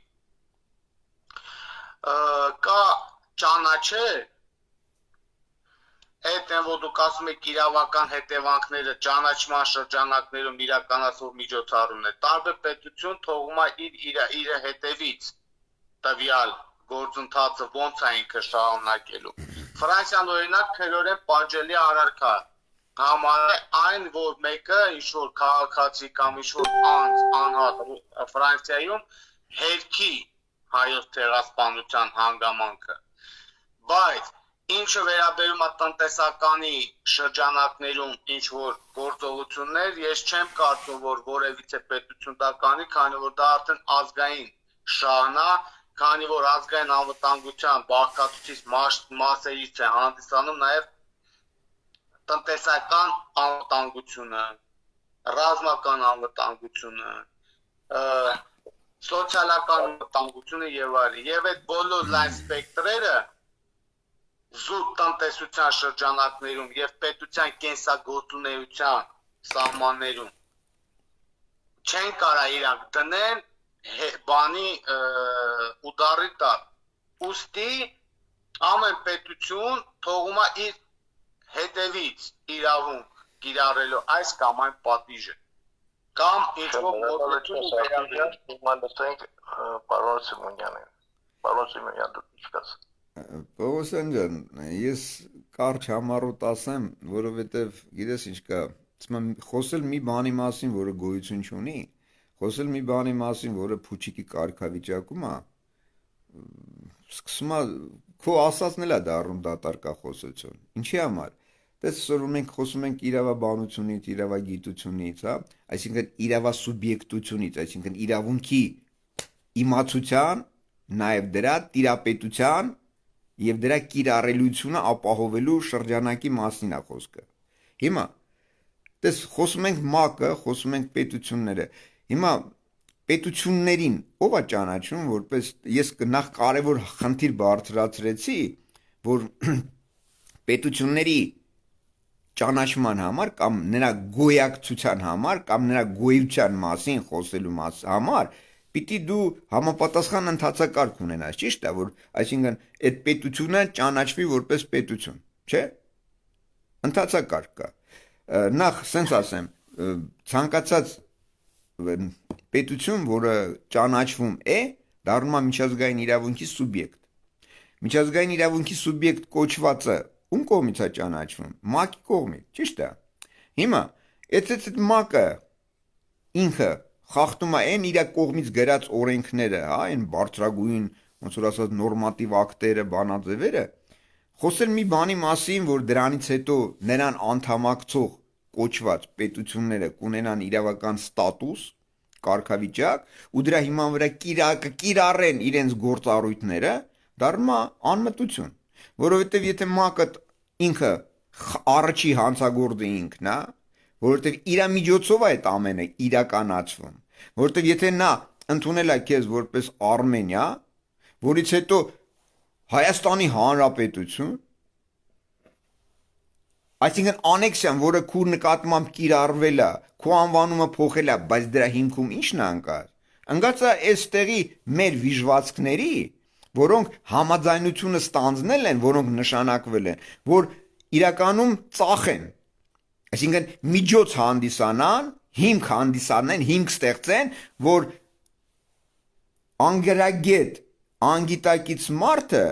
Կա ճանաչել այդ են որ դուք ասում եք իրավական հետևանքները ճանաչման շրջանակներում իրականացող միջոցառումն է տարբեր պետություն թողում է իր հետևից տվյալ գործընթացը ոնց է ինքը շարունակելու Ֆրանսիան օրինակ քրորեն պատժելի առարկա համարը այն որ մեկը ինչ որ քաղաքացի կամ ինչ որ անհատ Ֆրանսիայում հերքի հայոց ցեղասպանության հանգամանքը բայց Ինչը վերաբերում է տնտեսականի շրջանակներում ինչ որ գործողություններ, ես չեմ կարծում, որ որևիցե պետություն դա կանի, քանի որ դա արդեն ազգային շահն է, քանի որ ազգային անվտանգության բաղկացուցիչ մասերից է հանդիսանում նաև տնտեսական անվտանգությունը, ռազմական անվտանգությունը, սոցիալական անվտանգությունը եւ այլն, եւ այդ բոլոր լայն սպեկտրերը զուտ տնտեսության շրջանակներում եւ պետության կենսագործունեության սահմաններում չեն կարա իրանք դնել բանի ուդարի տակ ուստի ամեն պետություն թողում է իր հետևից իրավունք կիրառելու այս կամ այն պատիժը կամ ինչ-որ մոտեցում վերաբերում պարոն Սիմոնյանին պարոն Սիմոնյան դուք ինչ կասեք Պողոսյան ջան, ես կարճ համառոտ ասեմ, որովհետև գիտես ինչ կա, խոսել մի բանի մասին, որը գոյություն չունի, խոսել մի բանի մասին, որը փուչիկի կարգավիճակում է, սկսում է քո ասածն էլ է դառնում դատարկախոսություն։ Ինչի համար։ Դες որ մենք խոսում ենք իրավաբանությունից, իրավագիտությունից, հա, այսինքն իրավասուբյեկտությունից, այսինքն իրավունքի իմացության, նաև դրա տիրապետության եւ դրա կիրառելիությունը ապահովելու շրջանակի մասին է խոսքը։ Հիմա դες խոսում ենք ՄԱԿ-ը, խոսում ենք պետությունները։ Հիմա պետություններին ով է ճանաչում որպես ես նախ կարևոր խնդիր բարձրացրեցի, որ պետությունների ճանաչման համար կամ նրա գոյակցության համար կամ նրա գոյության մասին խոսելու համար պիտի դու համապատասխան ընթացակարգ ունենաս, ճիշտ է, որ այսինքն այդ պետությունը ճանաչվի որպես պետություն, չէ՞։ Ընթացակարգ կա։ Նախ սենց ասեմ, ցանկացած պետություն, որը ճանաչվում է, դառնում է միջազգային իրավունքի սուբյեկտ։ Միջազգային իրավունքի սուբյեկտ կոչվածը ում կողմից է ճանաչվում։ ՄԱԿ-ի կողմից, ճիշտ է։ Հիմա, եթե այդ ՄԱԿ-ը ինքը խախտում է այն իր կողմից գրած օրենքները, հա, այն բարձրագույն, ոնց որ ասած նորմատիվ ակտերը, բանաձևերը, խոսել մի բանի մասին, որ դրանից հետո նրան անդամակցող կոչված պետությունները կունենան իրավական ստատուս, կարգավիճակ, ու դրա հիման վրա կիրառեն իրենց գործառույթները, դառնում է անմտություն, որովհետև եթե ՄԱԿ-ը ինքը առաջի հանցագործը ինքն է, որովհետև իր միջոցով է այդ ամենը իրականացվում, որովհետև եթե նա ընդունել է քեզ որպես Արմենիա, որից հետո Հայաստանի Հանրապետություն, այսինքն անեքսիան, որը քո նկատմամբ կիրառվել է, քո անվանումը փոխել է, բայց դրա հիմքում ի՞նչն է ընկած։ Ընկած է այստեղի մեր վիժվածքների, որոնք համաձայնությունը ստանձնել են, որոնք նշանակվել են, որ իրականում ծախեն, այսինքն միջոց հանդիսանան, հիմք հանդիսանեն, հիմք ստեղծեն, որ անգրագետ, անգիտակից մարդը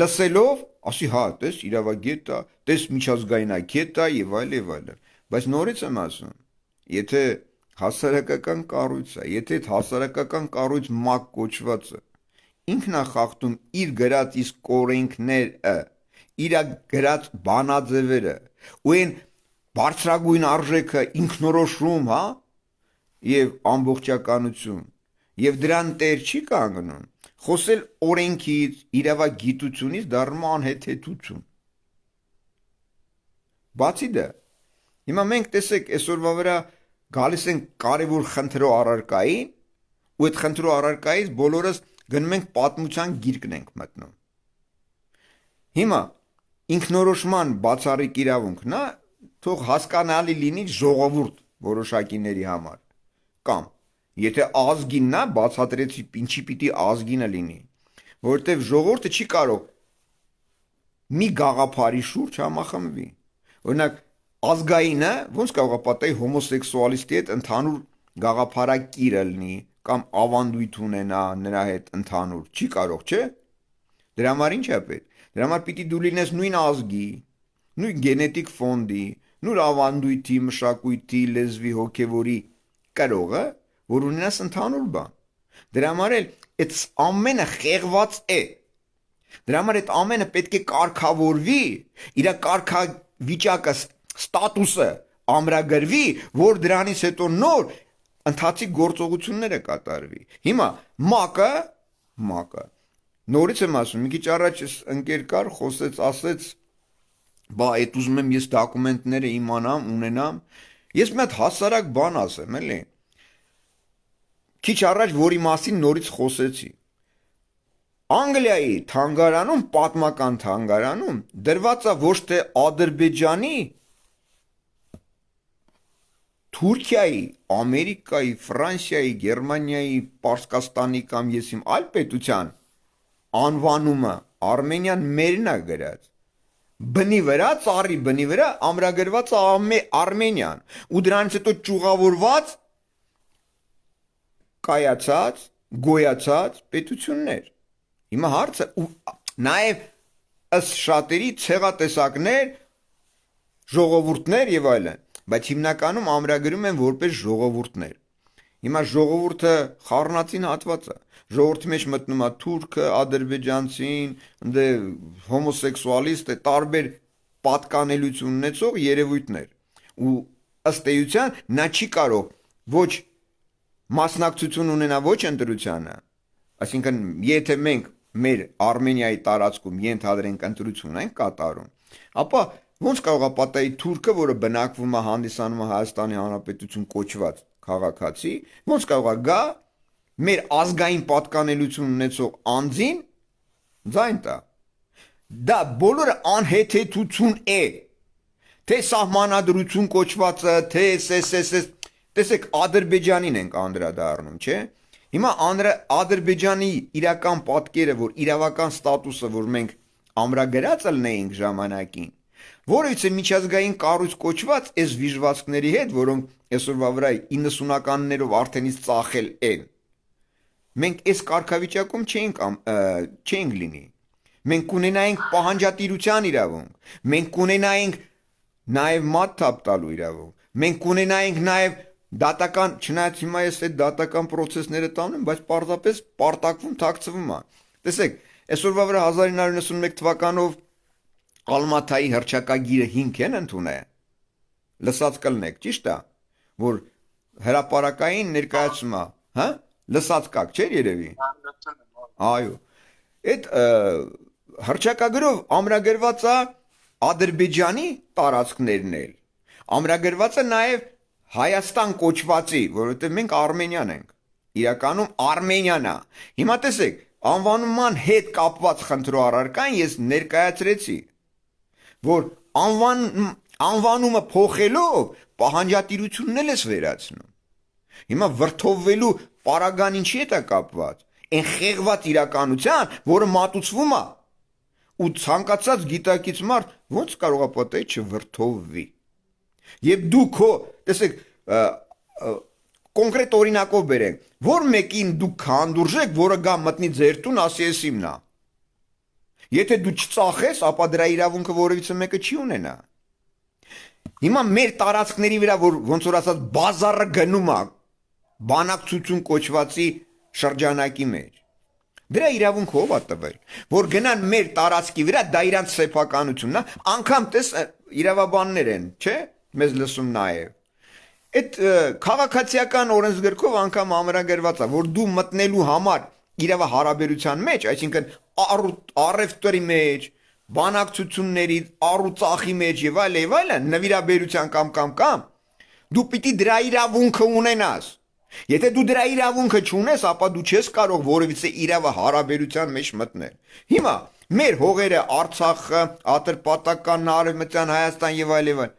լսելով, ասի հա, տես իրավագետ է, տես միջազգայնագետ է եւ այլն, բայց նորից եմ ասում, եթե հասարակական կառույց է, եթե այդ հասարակական կառույց ՄԱԿ կոչվածը ինքն է խախտում իր գրած իսկ կորենքները, իր գրած բանաձևերը, ու այն բարձրագույն արժեքը ինքնորոշում, հա, եւ ամբողջականություն, եւ դրան տեր չի կանգնում, խոսել օրենքից, իրավագիտությունից դառնում անհեթեթություն։ Բացի դա, հիմա մենք տեսեք այսօրվա վրա գալիս ենք կարևոր խնդրո առարկային, ու այդ խնդրո առարկայից բոլորս գնում ենք պատմության գիրկն ենք մտնում։ Հիմա ինքնորոշման բացառիկ իրավունքն է, թող հասկանալի լինի ժողովուրդ որոշակիների համար, կամ եթե ազգինն է, բացատրեցի ինչի պիտի ազգինը լինի, որովհետև ժողովուրդը չի կարող մի գաղափարի շուրջ համախմբվի։ Օրինակ, ազգայինը ոնց կարող է պատահի հոմոսեքսուալիստի հետ ընդհանուր գաղափարակիրը լինի կամ ավանդույթ ունենա նրա հետ ընդհանուր, չի կարող, չէ՞։ Դրա համար ինչ է պետք։ Դրա համար պիտի դու լինես նույն ազգի, նույն գենետիկ ֆոնդի, նույն ավանդույթի, մշակույթի, լեզվի, հոգևորի կրողը, որ ունենաս ընդհանուր բան։ Դրա համար էլ այդ ամենը խեղված է։ Դրա համար այդ ամենը պետք է կարգավորվի, իր կարգավիճակը, ստատուսը ամրագրվի, որ դրանից հետո նոր ընթացիկ գործողությունները կատարվի։ Հիմա ՄԱԿ-ը, նորից եմ ասում, մի քիչ առաջ ընկեր կար, խոսեց, ասեց, բա այդ ուզում եմ ես դոկումենտները իմանամ, ունենամ։ Ես մի հատ հասարակ բան ասեմ, էլի։ Քիչ առաջ որի մասին նորից խոսեցի։ Անգլիայի թանգարանում, պատմական թանգարանում դրված է ոչ թե Ադրբեջանի, Թուրքիայի, Ամերիկայի, Ֆրանսիայի, Գերմանիայի, Պարսկաստանի կամ եսիմ այլ պետության անվանումը Արմենիան մերն է գրած։ Բնի վրա, ծառի բնի վրա ամրագրված է Արմենիան, ու դրանից հետո ճյուղավորված կայացած, գոյացած պետություններ։ Հիմա հարցը նաև ըստ շատերի ցեղատեսակներ, ժողովուրդներ եւ այլն, բայց հիմնականում ամրագրում են որպես ժողովուրդներ։ Հիմա ժողովուրդը խառնածին հատված է։ Ժողովրդի մեջ մտնում է թուրքը, ադրբեջանցին, դե հոմոսեքսուալիստը, տարբեր պատկանելություն ունեցող երևույթներ։ Ու ըստ էության նա չի կարող ոչ մասնակցություն ունենա ոչ ընտրությանը, այսինքն եթե մենք մեր Արմենիայի տարածքում ենթադրենք ընտրություն ենք կատարում, ապա ոնց կարող է պատահի թուրքը, որը բնակվում է հանդիսանում է Հայաստանի Հանրապետություն կոչված քաղաքացի, ոնց կարող է գա մեր ազգային պատկանելություն ունեցող անձին ձայն տա։ Դա բոլորը անհեթեթություն է, թե սահմանադրություն կոչվածը, թե SSS, Տեսեք, Ադրբեջանին ենք անդրադառնում, չէ՞։ Հիմա Ադրբեջանի իրական պատկերը, որ իրավական ստատուսը, որ մենք ամրագրած ելնեինք ժամանակին, որովհետեւ միջազգային կառույց կոչված այս վիժվածքների հետ, որոնք այսօրվա վրա 90-ականներով արդեն իսկ ծախել են, մենք այս կարգավիճակում չենք լինի։ Մենք կունենայինք պահանջատիրության իրավունք, մենք կունենայինք նաև մատ թափ տալու իրավունք, մենք կունենայինք նաև դատական, չնայած հիմա ես այդ դատական process-ները տանում, բայց պարզապես պարտակվում, թաքցվում է։ Տեսեք, այսօրվա վրա 1991 թվականով Ալմաթայի հռչակագիրը 5 են ընդունել։ Լսած կլնեք, ճիշտ է, որ հրապարակային ներկայացում է, հա? Լսած կաք, չէ՞ երևի։ Այո։ Այդ հռչակագրով ամրագրված է Ադրբեջանի տարածքներն էլ։ Ամրագրված է նաև Հայաստան կոչվածի, որովհետև մենք Արմենիան ենք։ Իրականում Արմենիան է։ Հիմա տեսեք, անվանման հետ կապված խնդրոառարկան ես ներկայացրեցի, որ անվանումը փոխելով պահանջատիրությունն էլ ես վերացնում։ Հիմա վրթովվելու պարագան ինչի հետ է կապված։ Այն խեղված իրականության, որը մատուցվում է, ու ցանկացած գիտակից մարդ ոնց կարող է պատահի չվրթովվի։ Եվ դու քո, տեսեք, կոնկրետ օրինակով բերենք, որ մեկին դու քանդուրժեք, որը գա մտնի ձեր տուն, ասի էս իմն է։ Եթե դու չծախես, ապա դրա իրավունքը որևիցե մեկը չի ունենա։ Հիմա մեր տարածքների վրա, որ ոնց որ ասած բազարը գնում է բանակցություն կոչվածի շրջանակի մեջ, դրա իրավունքը ով է տվել, որ գնան մեր տարածքի վրա, դա իրանց սեփականությունն է, անգամ տես իրավաբաններ են, չէ՞, մեզ լսում նաև։ Այդ քաղաքացիական օրենսգրքով անգամ ամրագրված է, որ դու մտնելու համար իրավահարաբերության մեջ, այսինքն առևտրի մեջ, բանակցությունների, առուծախի մեջ եւ այլն, նվիրաբերության կամ դու պիտի դրա իրավունքը ունենաս։ Եթե դու դրա իրավունքը չունես, ապա դու չես կարող որևիցե իրավահարաբերության մեջ մտնել։ Հիմա մեր հողերը Արցախը, Ատրպատական, Արևմտյան Հայաստան եւ այլն,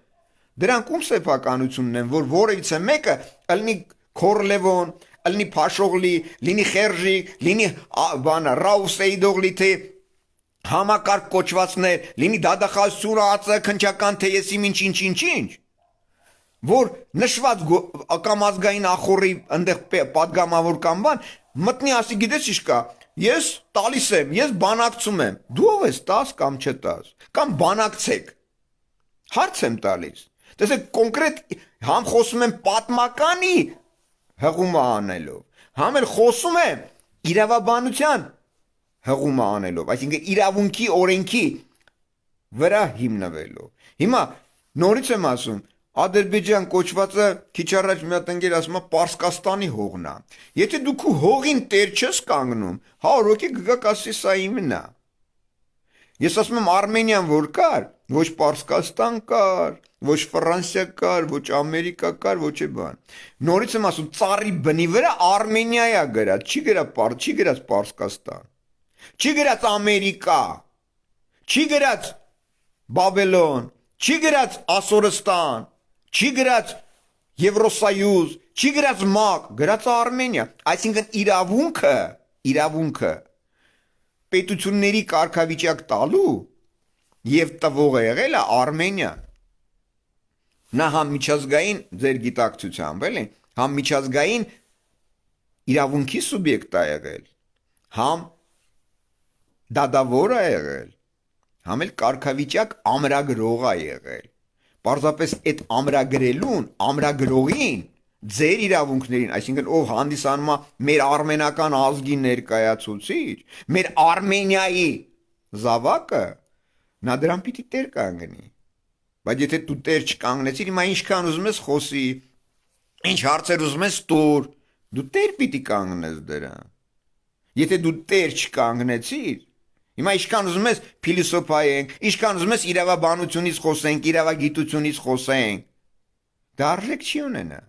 դրանք ում սեփականությունն են, որ որևիցե մեկը ըլնի Քորլևոն, ըլնի Փաշողլի, լինի Խերժիկ, լինի Ռաուսեյդոգլի, թե համակարգ կոչվածներ, լինի դադախազությունը, քնչական թե եսի ինչ, որ նշված կամ ազգային ախորի այնտեղ պատգամավոր կամ բան, մտնի ասի գիտես ինչ կա, ես տալիս եմ, ես բանակցում եմ, դու ով ես տաս կամ չտաս, կամ բանակցեք, հարց եմ տալիս, տեսեք կոնկրետ համ խոսում եմ պատմականի հղումը անելով, համ էլ խոսում եմ իրավաբանության հղումը անելով, այսինքն իրավունքի օրենքի վրա հիմնվելով, հիմա նորից եմ ասում, Ադրբեջան կոչվածը քիչ առաջ մի հատ ընկեր ասում է Պարսկաստանի հողն է։ Եթե դու քո հողին տեր չես կանգնում, 100 հոգի գգակ ասի սա իմն է։ Ես ասում եմ Արմենիան որ կար, ոչ Պարսկաստան կար, ոչ Ֆրանսիա կար, ոչ Ամերիկա կար, ոչ է բան։ Նորից եմ ասում ծառի բնի վրա Արմենիա է գրած, չի գրած Պարսկաստան։ Չի գրած Ամերիկա։ Չի գրած Բաբելոն, չի գրած Ասորստան, չի գրած Եվրոսայուզ, չի գրած ՄԱԿ, գրած Արմենիա, այսինքն իրավունքը պետությունների կարգավիճակ տալու եւ տվողը եղել է Արմենիան։ Նա համ միջազգային ձեր գիտակցությամբ, էլի, համ միջազգային իրավունքի սուբյեկտ է եղել, համ դադավոր է եղել, համ էլ կարգավիճակ ամրագրող է եղել։ Պարզապես այդ ամրագրողին, ձեր իրավունքներին, այսինքն ով հանդիսանում է մեր արմենական ազգի ներկայացուցիչ, մեր Արմենիայի զավակը, նա դրան պիտի տեր կանգնի։ Բայց եթե դու տեր չկանգնեցիր, հիմա ինչքան ուզում ես խոսի, ինչ հարցեր ուզում ես տուր, դու տեր պիտի կանգնես դրան։ Եթե դու տեր չկանգնեցիր, հիմա ինչքան ուզում ես փիլիսոփայենք, ինչքան ուզում ես իրավաբանությունից խոսենք, իրավագիտությունից խոսենք, դա արժեք չի ունենա,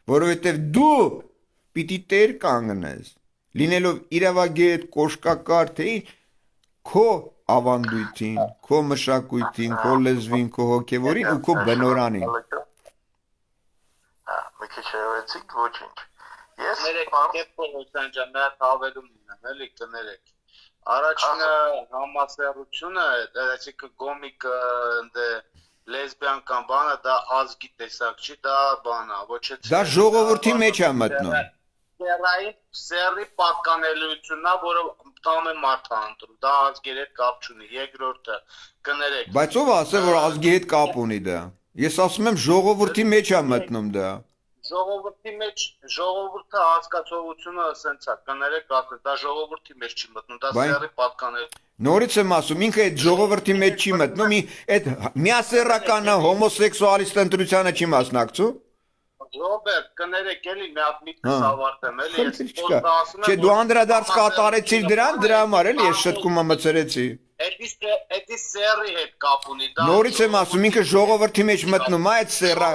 որովհետև դու պիտի տեր կանգնես, լինելով իրավագետ, կոշկակար, թե քո ավանդույթին, քո մշակույթին, քո լեզվին, քո հոգևորին ու քո բնորանին։ Մի ասացիք ոչինչ։ Ես Ներեք Պողոսյան ջան, մի հատ հավելում ունեմ, էլի կներեք։ Առաջինը համասեռությունը, այսինքն գոմիկ ընդ լեսբիան կամ բանը դա ազգի տեսակ չի, դա բանա, ոչ է։ Դա ժողովրդի մեջ է մտնում։ Սերի պատկանելիությունն է, որը տամ է մարդը ընտրում, դա ազգերի հետ կապ չունի։ Երկրորդը կներեք։ Բայց ով ասել որ ազգի հետ կապ ունի դա։ Ես ասում եմ ժողովրդի մեջ է մտնում դա։ Ժողովրդի մեջ ժողովուրդը հասկացողությունը ասենց է, կներեք ասել, դա ժողովրդի մեջ չի մտնում, դա սերի պատկանելիություն։ Նորից եմ ասում, ինքը այդ ժողովրդի մեջ չի մտնում, այդ միասեռականը հոմոսեքսուալիստ ընտրությանը չի մասնակցում։ Ռոբերտ, կներեք էլի մի հատ միտքս ավարտեմ, էլի ես չկա։ Չէ, դու անդրադարձ կատարեցիր դրան, դրա համար էլի ես շտկումը մցրեցի։ Էդի սերի հետ կապ ունի, դա։ Նորից եմ ասում, ինքը ժողովրդի մեջ մտնում է այդ սերը։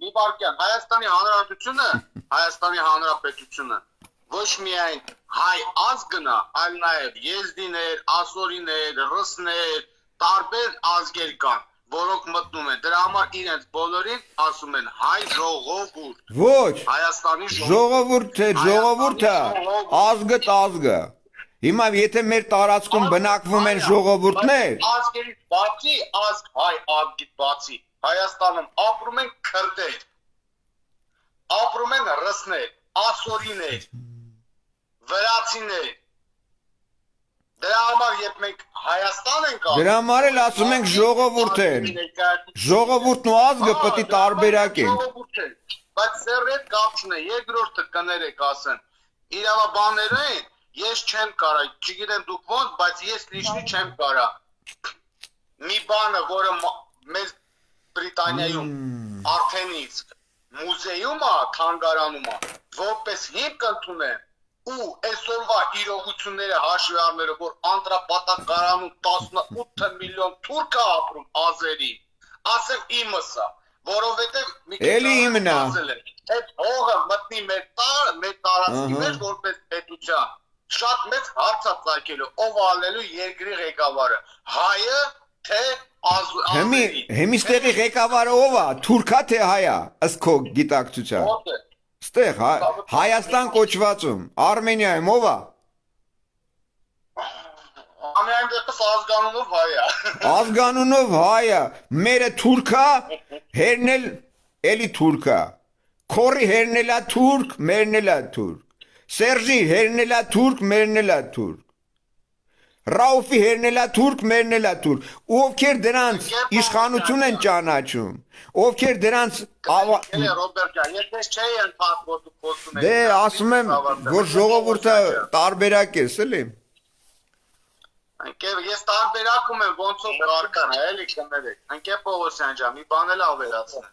Մի բարգյան, Հայաստանի Հանրապետությունը ոչ միայն հայ ազգն է, այլ նաև եզդիներ, ասորիներ, ռուսներ, տարբեր ազգեր կան, որոնք մտնում են։ Դրա համար իրենց բոլորին ասում են հայ ժողովուրդ։ Ոչ։ Հայաստանի ժողովուրդը, ազգը։ Հիմա եթե մեր տարածքում բնակվում են ժողովուրդներ, ազգերից բացի, հայ ազգից բացի, Հայաստանում ապրում են քրդեր, ապրում են ռուսներ, ասորիներ, վրացիներ։ Դրա համար երբ մենք Հայաստան ենք ասում, դրա համար էլ ասում ենք ժողովուրդ են։ Ժողովուրդն ու ազգը պետք է տարբերակենք։ Բայց սերի հետ կապ չունի, երկրորդը կներեք ասեն, իրավաբանները են, ես չեմ կարա, չգիտեմ դուք ոնց, բայց ես լիչնի չեմ կարա։ Մի բանը, որը մեզ Բրիտանիայում արդենից մուզեյում է, թանգարանում է, որպես հիմք ընդունեն ու այսօրվա իրողությունները հաշվի առնելով, որ անդրապատակարանում 18 միլիոն թուրք է ապրում ազերի, ասեմ իմս է, որովհետև մի Էլի իմն է։ Այդ հողը մտնի մեր տարածքի մեջ որպես պետության, շատ մեծ հարց է ծագելու, ով ալելու երկրի ղեկավարը, հայը թե ազերի։ Հիմստեղի ղեկավարը ով է, թուրքա թե հայա, ըստ քո գիտակցության։ Ստեղ Հայաստան կոչվածում, Արմենիայում ով է։ Ամեն դեպս ազգանունով հայա։ Ազգանունով հայա, մերը թուրքա, հերնել էլի թուրքա։ Քորի հերնելա թուրք, մերնելա թուրք։ Սերժի հերնելա թուրք, մերնելա թուրք։ Ռաուֆի հերնելա թուրք, մերնելա թուրք։ Ովքեր դրանց իշխանություն են ճանաչում, ովքեր դրանց Ռոբերտ ջան, ես չէի ընդհանուր դու խոսում ես։ Դե ասում եմ, որ ժողովուրդը տարբերակ է, էլի։ Ես տարբերակում եմ ոնցով կարգան, էլի կներեք։ Անկե Պողոսյան ջան, մի բան էլ ավելացնեմ։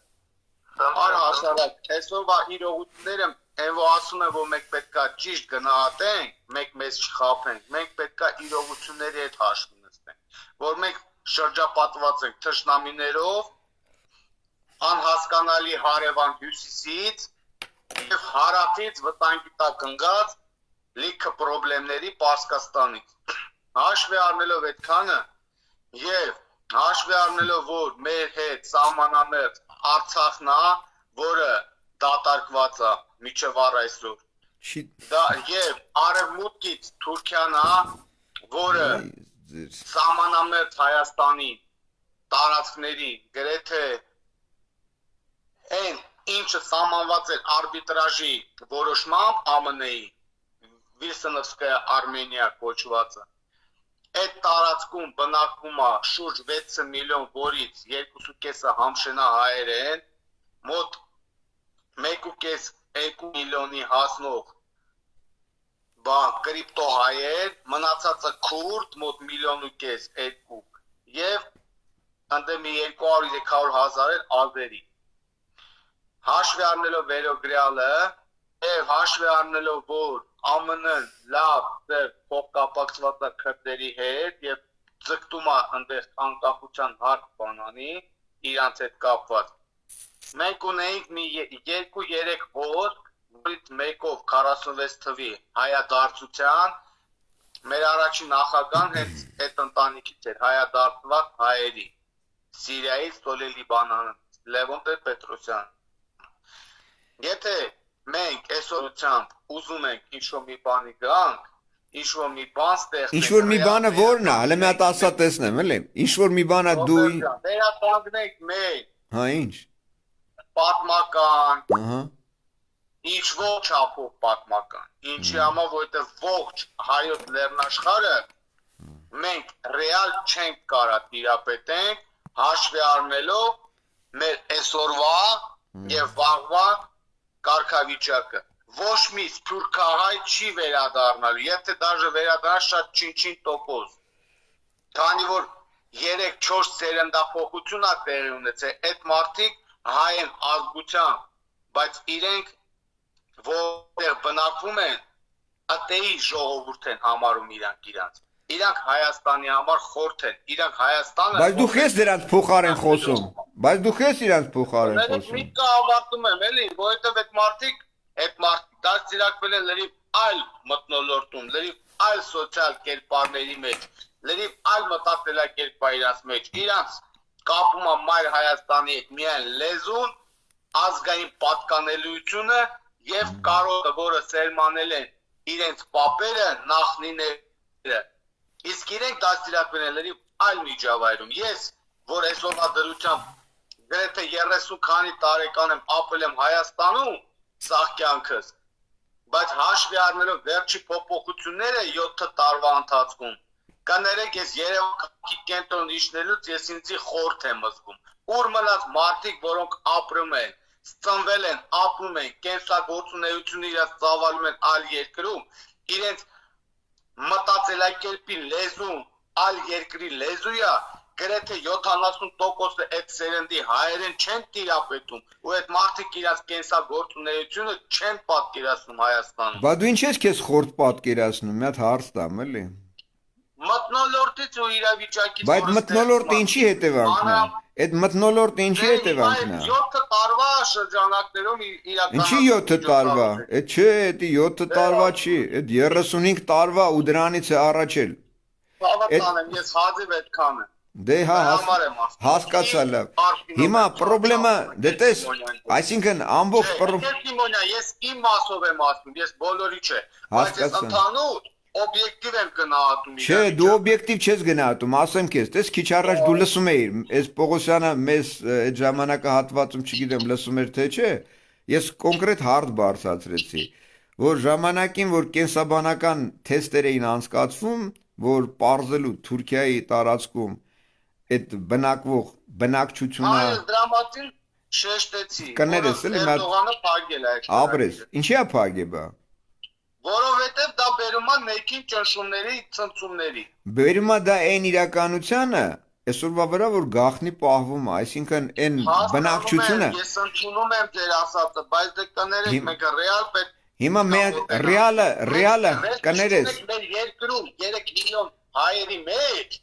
Արա հասարակ, այսօրվա իրողությունները Եվ ասում եմ, որ մենք պետքա ճիշտ գնահատենք, մենք մեզ չխաբենք, մենք պետքա իրողությունների հետ հաշվի նստենք, որ մենք շրջապատված ենք թշնամիներով, անհասկանալի հարևան հյուսիսից եւ հարավից վտանգի տակ ընկած լիքը խնդիրների Պարսկաստանից։ Հաշվի առնելով այդքանը եւ հաշվի առնելով, որ մեր հետ սահմանամերձ Արցախն է, որը դատարկված է միջև առ այսօր։ Դա եւ արևմուտքից Թուրքիան է, որը սահմանամերձ Հայաստանի տարածքների գրեթե այն ինչը սահմանված էր արբիտրաժի որոշմամբ ԱՄՆ-ի Վիլսոնովսկայա Արմենիա կոչվածը։ Այդ տարածքում բնակվում է շուրջ 6 միլիոն, որից 2.5-ը համշենա հայեր են, մոտ 1.5-2 միլիոնի հասնող կրիպտո հայեր, մնացածը քուրդ, մոտ 1.5 միլիոն, 2 եւ ընդդեմի 200-300 հազար էլ ազերի։ Հաշվի առնելով վերոգրյալը եւ հաշվի առնելով, որ ԱՄՆ-ն լավ փոխկապակցված է քրդերի հետ եւ ձգտում է այնտեղ անկախության հարկ բանանի իրանց հետ կապված։ Մենք ունեինք մի 2-3 հոսք, որից մեկով 46 թվի հայադարձության, մեր առաջին նախագահն հենց այդ ընտանիքից էր, հայադարձված հայերի, Սիրիայից Սոլե Լիբանանից, Լևոն Տեր-Պետրոսյան։ Եթե մենք այսօրությամբ ուզում ենք ինչ-որ մի բանի գանք, ինչ-որ մի բան ստեղծենք, Ինչ որ մի բանը որն է, հələ մի հատ ասա տեսնեմ, էլի։ Ինչ որ մի բանը դու վերականգնենք մեր հա ինչ։ պատմական, Ահա։ ինչ ոչ չափով պատմական, ինչի համար, որովհետև ողջ հայոց լեռնաշխարհը մենք ռեալ չենք կարա տիրապետենք, հաշվի առնելով մեր այսօրվա եւ վաղվա կարգավիճակը։ Ոչ մի սփյուռքահայ չի վերադառնալու, եթե դաժե վերադառնա շատ չինչին տոկոս։ Քանի որ 3-4 սերնդափոխություն է տեղի ունեցել, այդ մարդիկ հայ են ազգության, բայց իրենք որտեղ բնակվում են, ատեի ժողովուրդ են համարում իրանք։ Իրանք Հայաստանի համար խորթ են, իրանք Հայաստանը Բայց դու քեզ դրանց փոխարեն խոսում։ Բայց դու քեզ իրանց փոխարեն Ես խոսում։ միտքը ավարտում եմ, էլի, որովհետև այդ մարդիկ դաստիարակվել են լրիվ այլ մթնոլորտում, լրիվ այլ սոցիալ կերպարների մեջ, լրիվ այլ մտածելակերպա իրանց մեջ։ Իրանց կապում է մայր Հայաստանի հետ միայն լեզուն, ազգային պատկանելիությունը եւ կարոտը, որը սերմանել են իրենց պապերը, նախնիները։ Իսկ իրենք դաստիարակվել են լրիվ այլ միջավայրում։ Ես, որ այսօրվա դրությամբ գրեթե 30 քանի տարեկան եմ ապրել եմ Հայաստանում, սաղ կյանքս, բայց հաշվի առնելով վերջի փոփոխությունները 7 տարվա ընթացքում, կներեք ես Երևան քաղաքի կենտրոն իջնելուց ես ինձի խորթ եմ զգում։ Ուր մնաց մարդիկ, որոնք ապրում են, ծնվել են, ապրում են, կենսագործունեությունը իրաց ծավալում են այլ երկրում, իրենց մտածելակերպի լեզուն այլ երկրի լեզու է, գրեթե 70% այդ սերնդի հայերեն չեն տիրապետում, ու այդ մարդիկ իրաց կենսագործունեությունը չեն պատկերացնում Հայաստանում։ Բա դու ինչ ես քեզ խորտ պատկերացնում, մի հատ հարց տամ, էլի։ Մթնոլորտից ու իրավիճակից Բայց մթնոլորտը ինչի հետևանքն է։ Այդ մթնոլորտը ինչի հետևանքն է։ 7 տարվա շրջանակներում իրական Ինչի 7 տարվա։ Այդ չէ, դա 7 տարվա չի, այդ 35 տարվա ու դրանից է առաջ էլ։ Հավատանեմ, ես հազիվ այդքան եմ։ Դե հա հասկացա լավ։ Հիմա խնդրեմը դե տես, այսինքն ամբողջ Տեսիմոնիա, ես իմ մասով եմ ասում, ես բոլորի չէ, բայց ես ընդհանուր օբյեկտիվ եմ գնահատում։ Չէ, դու օբյեկտիվ չես գնահատում, ասեմ քեզ, տես քիչ առաջ դու լսում էիր, այս Պողոսյանը մեզ այդ ժամանակահատվածում չգիտեմ լսում էր թե չէ, ես կոնկրետ հարց բարձրացրեցի, որ ժամանակին որ կենսաբանական թեստեր էին անցկացվում, որ պարզելու Թուրքիայի տարածքում այդ բնակվող բնակչությունը Այս դրամատին շեշտեցի։ Կներես էլի մա Էրդողանը փակել է այդ։ ապրես, ինչի է փակել բա։ Որովհետև դա բերում է ներքին ճնշումների, ցնցումների։ Բերում է դա այն իրականությանը, այսօրվա վրա որ գախնի պահվում է, այսինքն այն բնակչությունը Ես ընդունում եմ ձեր ասածը, բայց դե կներեք մեկը ռեալ պետք Հիմա ռեալը կներես մեր երկրում 3 միլիոն հայերի մեջ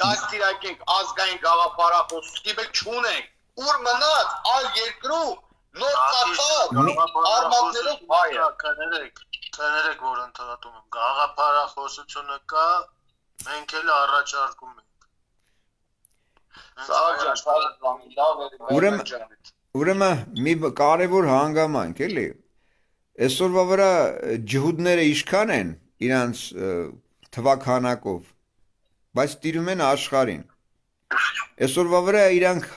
դաստիարակենք ազգային գաղափարախոս ստիպել չունենք ուր մնաց այլ երկրում նոր ծագած արմատներով հայը կներեք որ ընդհատում եմ գաղափարախոսությունը կա մենք էլ առաջարկում ենք Ուրեմն մի կարևոր հանգամանք էլի Այսօրվա վրա ջհուդները իշքան են իրանց թվականակով, բայց տիրում են աշխարհին։ Այսօրվա վրա իրանք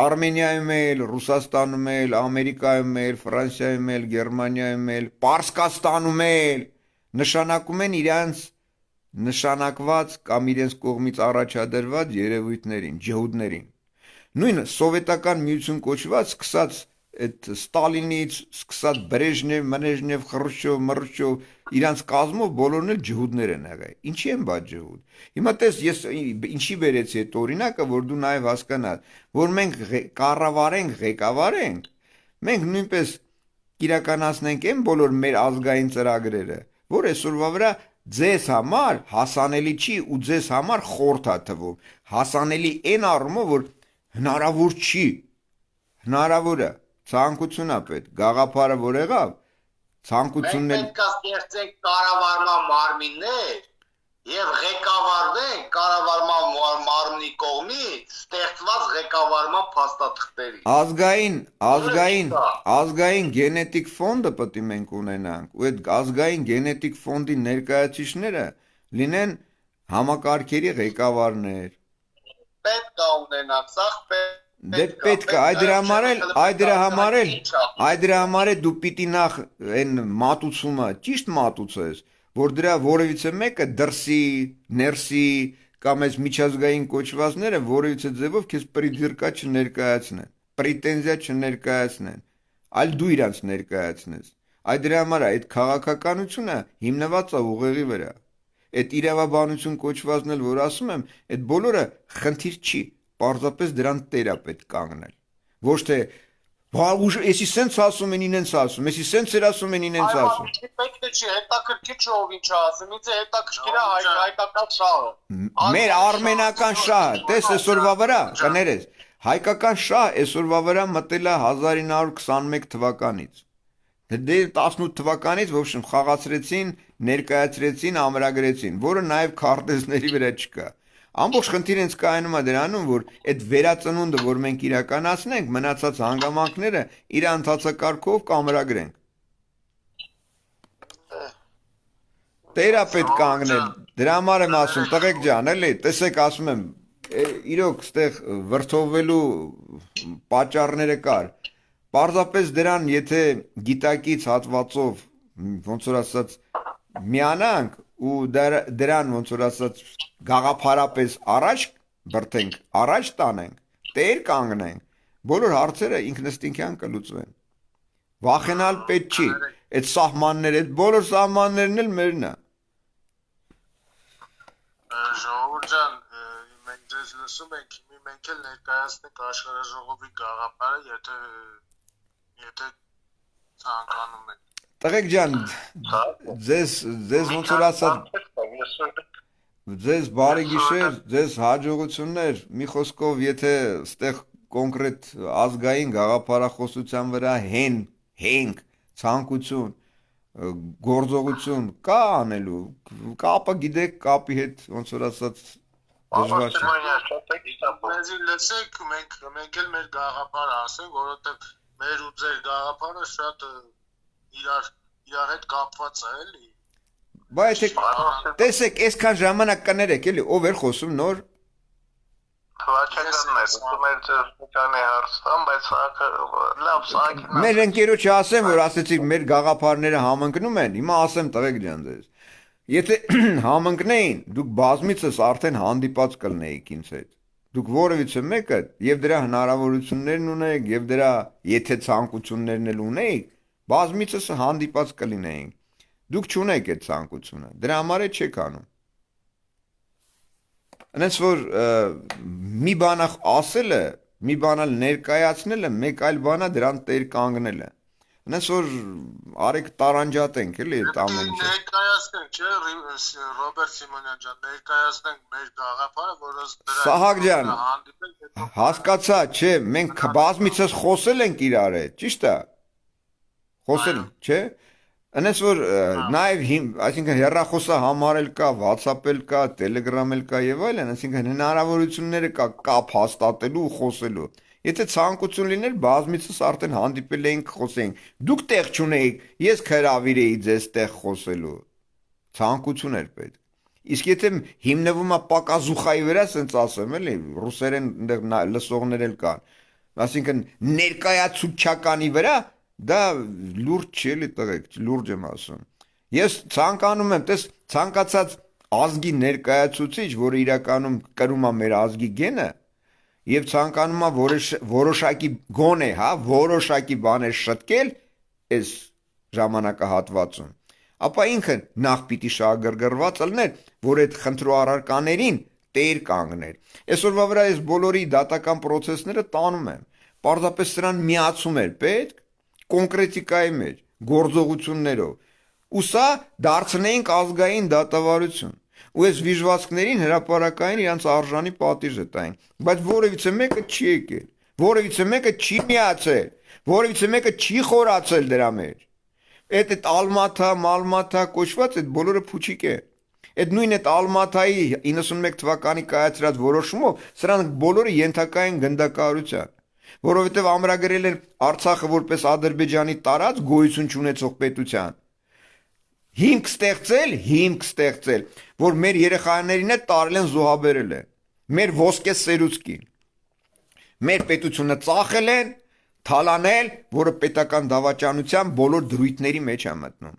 Արմենիայում էլ, Ռուսաստանում էլ, Ամերիկայում էլ, Ֆրանսիայում էլ, Գերմանիայում էլ, Պարսկաստանում էլ նշանակում են իրանց նշանակված կամ իրենց կողմից առաջադրված երևույթներին, ջհուդներին։ Նույն սովետական միություն կոչված սկսած այդ Ստալինից սկսած Բրեժնև, Մնեժնև, Խրուշչով, Մռուշչով իրանց կազմով բոլորն էլ ջհուդներ են եղել։ Ինչի են բա ջհուդ։ Հիմա տես ես ինչի բերեցի այդ օրինակը, որ դու նաև հասկանաս, որ մենք կառավարենք, ղեկավարենք, մենք նույնպես իրականացնենք այն բոլոր մեր ազգային ծրագրերը, որ այսօրվա վրա ձեզ համար հասանելի չի ու ձեզ համար խորթ է թվում։ Հասանելի այն առումով, որ հնարավոր չի։ Հնարավոր է ցանկություն է պետք, գաղափարը որ եղավ, ցանկությունն էլ պետք է ստեղծենք կառավարման մարմիններ եւ ղեկավարվենք կառավարման մարմնի մի կողմից ստեղծված ղեկավարման փաստաթղթերի։ Ազգային գենետիկ ֆոնդը պետք է մենք ունենանք, ու այդ ազգային գենետիկ ֆոնդի ներկայացուցիչները լինեն համակարգերի ղեկավարներ։ Պետք է ունենանք, սա Դե պետք է, այդ դրա համար էլ դու պիտի նախ այն մատուցումը ճիշտ մատուցես, որ դրա որևիցե մեկը դրսի, ներսի կամ այս միջազգային կոչվածները որևիցե ձևով քեզ պրիդիրկա չներկայացնեն, պրետենզիա չներկայացնեն, այլ դու իրանց ներկայացնես։ Այդ դրա համար այդ քաղաքականությունը հիմնված է ուղեղի վրա։ Այդ իրավաբանություն կոչվածն էլ որ ասում եմ, այդ բոլորը խնդիր չի, պարզապես դրան տերա պետք կանգնել։ Ոչ թե Եսի սենց ասում են, ինենց ասում, եսի սենց էր ասում են, ինենց ասում։ Պետք է չի, հետաքրքիր չի ով ինչ ասում, ինձ հետաքրքիր է հայկական շահը։ Մեր արմենական շահը, տես այսօրվա վրա, կներես, հայկական շահ այսօրվա վրա մտել է 1921 թվականից։ Դե 18 թվականից ոչ խաղացրեցին, ներկայացրեցին, ամրագրեցին, որը նաև քարտեզների վրա չկա։ Ամբողջ խնդիրը հենց կայանում է դրանում, որ այդ վերածնունդը, որ մենք իրականացնենք, մնացած հանգամանքները իր ընթացակարգով կամրագրենք։ Տերա պետք կանգնել, դրա համար եմ ասում, տղեկ ջան, էլի, տեսեք ասում եմ, իրոք ստեղ վրդովվելու պատճառները կար։ Պարզապես դրան, եթե գիտակից հատվածով, ոնց որ ասած, միանանք ու դրան ոնց որ ասած գաղափարապես առաջ բրթենք, առաջ տանենք, տեր կանգնենք, բոլոր հարցերը ինքնըստինքյան կլուծվեն։ Վախենալ պետք չի, այդ սահմանները, այդ բոլոր սահմաններն էլ մերն է։ Ժողովուրդ ջան, մենք ձեզ լսում ենք, մենք էլ ներկայացնենք աշխարհաժողովի գաղափարը, եթե ցանկանում եք։ Տղեկ ջան, ձեզ ոնց որ ասած ձեզ բարի գիշեր, ձեզ հաջողություններ, մի խոսքով, եթե ստեղ կոնկրետ ազգային գաղափարախոսության վրա հենք, ցանկություն, գործողություն կա անելու, կապը գիտեք, կապի հետ ոնց որ ասած դժվար չէ։ Մեզ լսեք, մենք էլ մեր գաղափարը ասենք, որովհետև մեր ու ձեր գաղափարը շատ իրար հետ կապված է, էլի։ Բայց տեսեք, այսքան ժամանակ կներեք, էլի, ով էր խոսում նոր։ Վաչականներ, մեր ձեր կանի հարցան, բայց լավ սակին։ Մեր ընկերոջը ասեմ, որ ասեցիք մեր գաղափարները համընկնում են, հիմա ասեմ տղեկ ջան ձեզ։ Եթե համընկնեին, դուք բազմիցս արդեն հանդիպած կլնեիք ինձ հետ։ Դուք որևիցե մեկը եւ դրա հնարավորություններն ունեիք եւ դրա եթե ցանկություններն էլ ունեիք, բազմիցս հանդիպած կլինեինք։ Դուք չունեք այդ ցանկությունը, դրա համար է չեք անում։ Այնպես որ մի բան ասելը, մի բան ներկայացնելը, մեկ այլ բան է դրան տեր կանգնելը։ Այնպես որ արեք տարանջատենք, էլի այդ ամեն ինչը։ Ներկայացնենք, չէ, Ռոբերտ Սիմոնյան ջան, ներկայացնենք մեր գաղափարը, որը դրա Սահակ ջան, հասկացա, չէ, մենք բազմիցս խոսել ենք իրար հետ, ճիշտ է։ Խոսել, չէ։ Այնպես որ նաև այսինքն հեռախոսը համարել կա, WhatsApp-էլ կա, Telegram-էլ կա եւ այլն, այսինքն հնարավորությունները կա կապ հաստատելու ու խոսելու։ Եթե ցանկություն լիներ, բազմիցս արդեն հանդիպել էինք, խոսեինք։ Դուք տեղ չունեիք, ես հրավիրեի ձեզ տեղ խոսելու։ Ցանկություն էր պետք։ Իսկ եթե հիմնվում է պակազուխայի վրա, ասենց ասեմ, էլի, ռուսերեն այնտեղ լսողներ էլ կան։ Այսինքն ներկայացուցչականի վրա դա լուրջ չի էլի տղեկ, լուրջ եմ ասում։ Ես ցանկանում եմ, տես ցանկացած ազգի ներկայացուցիչ, որը իրականում կրում է մեր ազգի գենը, եւ ցանկանում է որոշակի գոնե, հա, որոշակի բաներ շտկել այս ժամանակահատվածում, ապա ինքը նախ պիտի շահագրգռված լիներ, որ այդ խնդրոառարկաներին տեր կանգներ։ Այսօրվա վրա այս բոլորի դատական process-ները տանում եմ։ Պարզապես սրան միացում էր պետք կոնկրետիկայի մեջ, գործողություններով։ Ու սա դարձնեինք ազգային դատավարություն։ Ու այս վիժվածքներին հրապարակային իրանց արժանի պատիժը տային։ Բայց որևիցե մեկը չի եկել, որևիցե մեկը չի միացել, որևիցե մեկը չի խորացել դրա մեջ։ Այդ ալմաթա, մալմաթա կոչված այդ բոլորը փուչիկ է։ Այդ նույն այդ Ալմաթայի 91 թվականի կայացրած որոշումով սրանք բոլորը ենթակա են գնդակահարության, որովհետև ամրագրել են Արցախը որպես Ադրբեջանի տարած գոյություն չունեցող պետության։ Հիմք ստեղծել, որ մեր երեխաներին հետ տարել են զոհաբերել են, մեր ոսկե սերուցքին, մեր պետությունը ծախել են, թալանել, որը պետական դավաճանության բոլոր դրույթների մեջ է մտնում։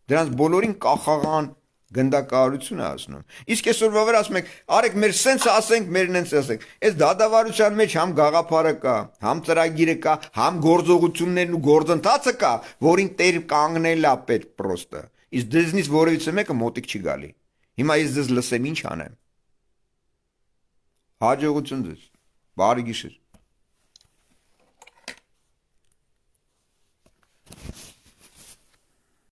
Դրանց բոլորին կախաղան գնդակահարություն է ասնում։ Իսկ այսօրվա վրա ասում ենք, արեք մեր սենսը ասենք, մեր նենց ասենք։ Այս դատավարության մեջ համ գաղափարը կա, համ ծրագիրը կա, համ գործողություններն ու գործընթացը կա, որին տեր կանգնել է պետք պրոստը։ Իսկ դեզնից որևիցե մեկը մոտիկ չի գալի։ Հիմա ես ձեզ լսեմ ինչ անեմ։ Հաջողություն ձեզ։ Բարի գիշեր։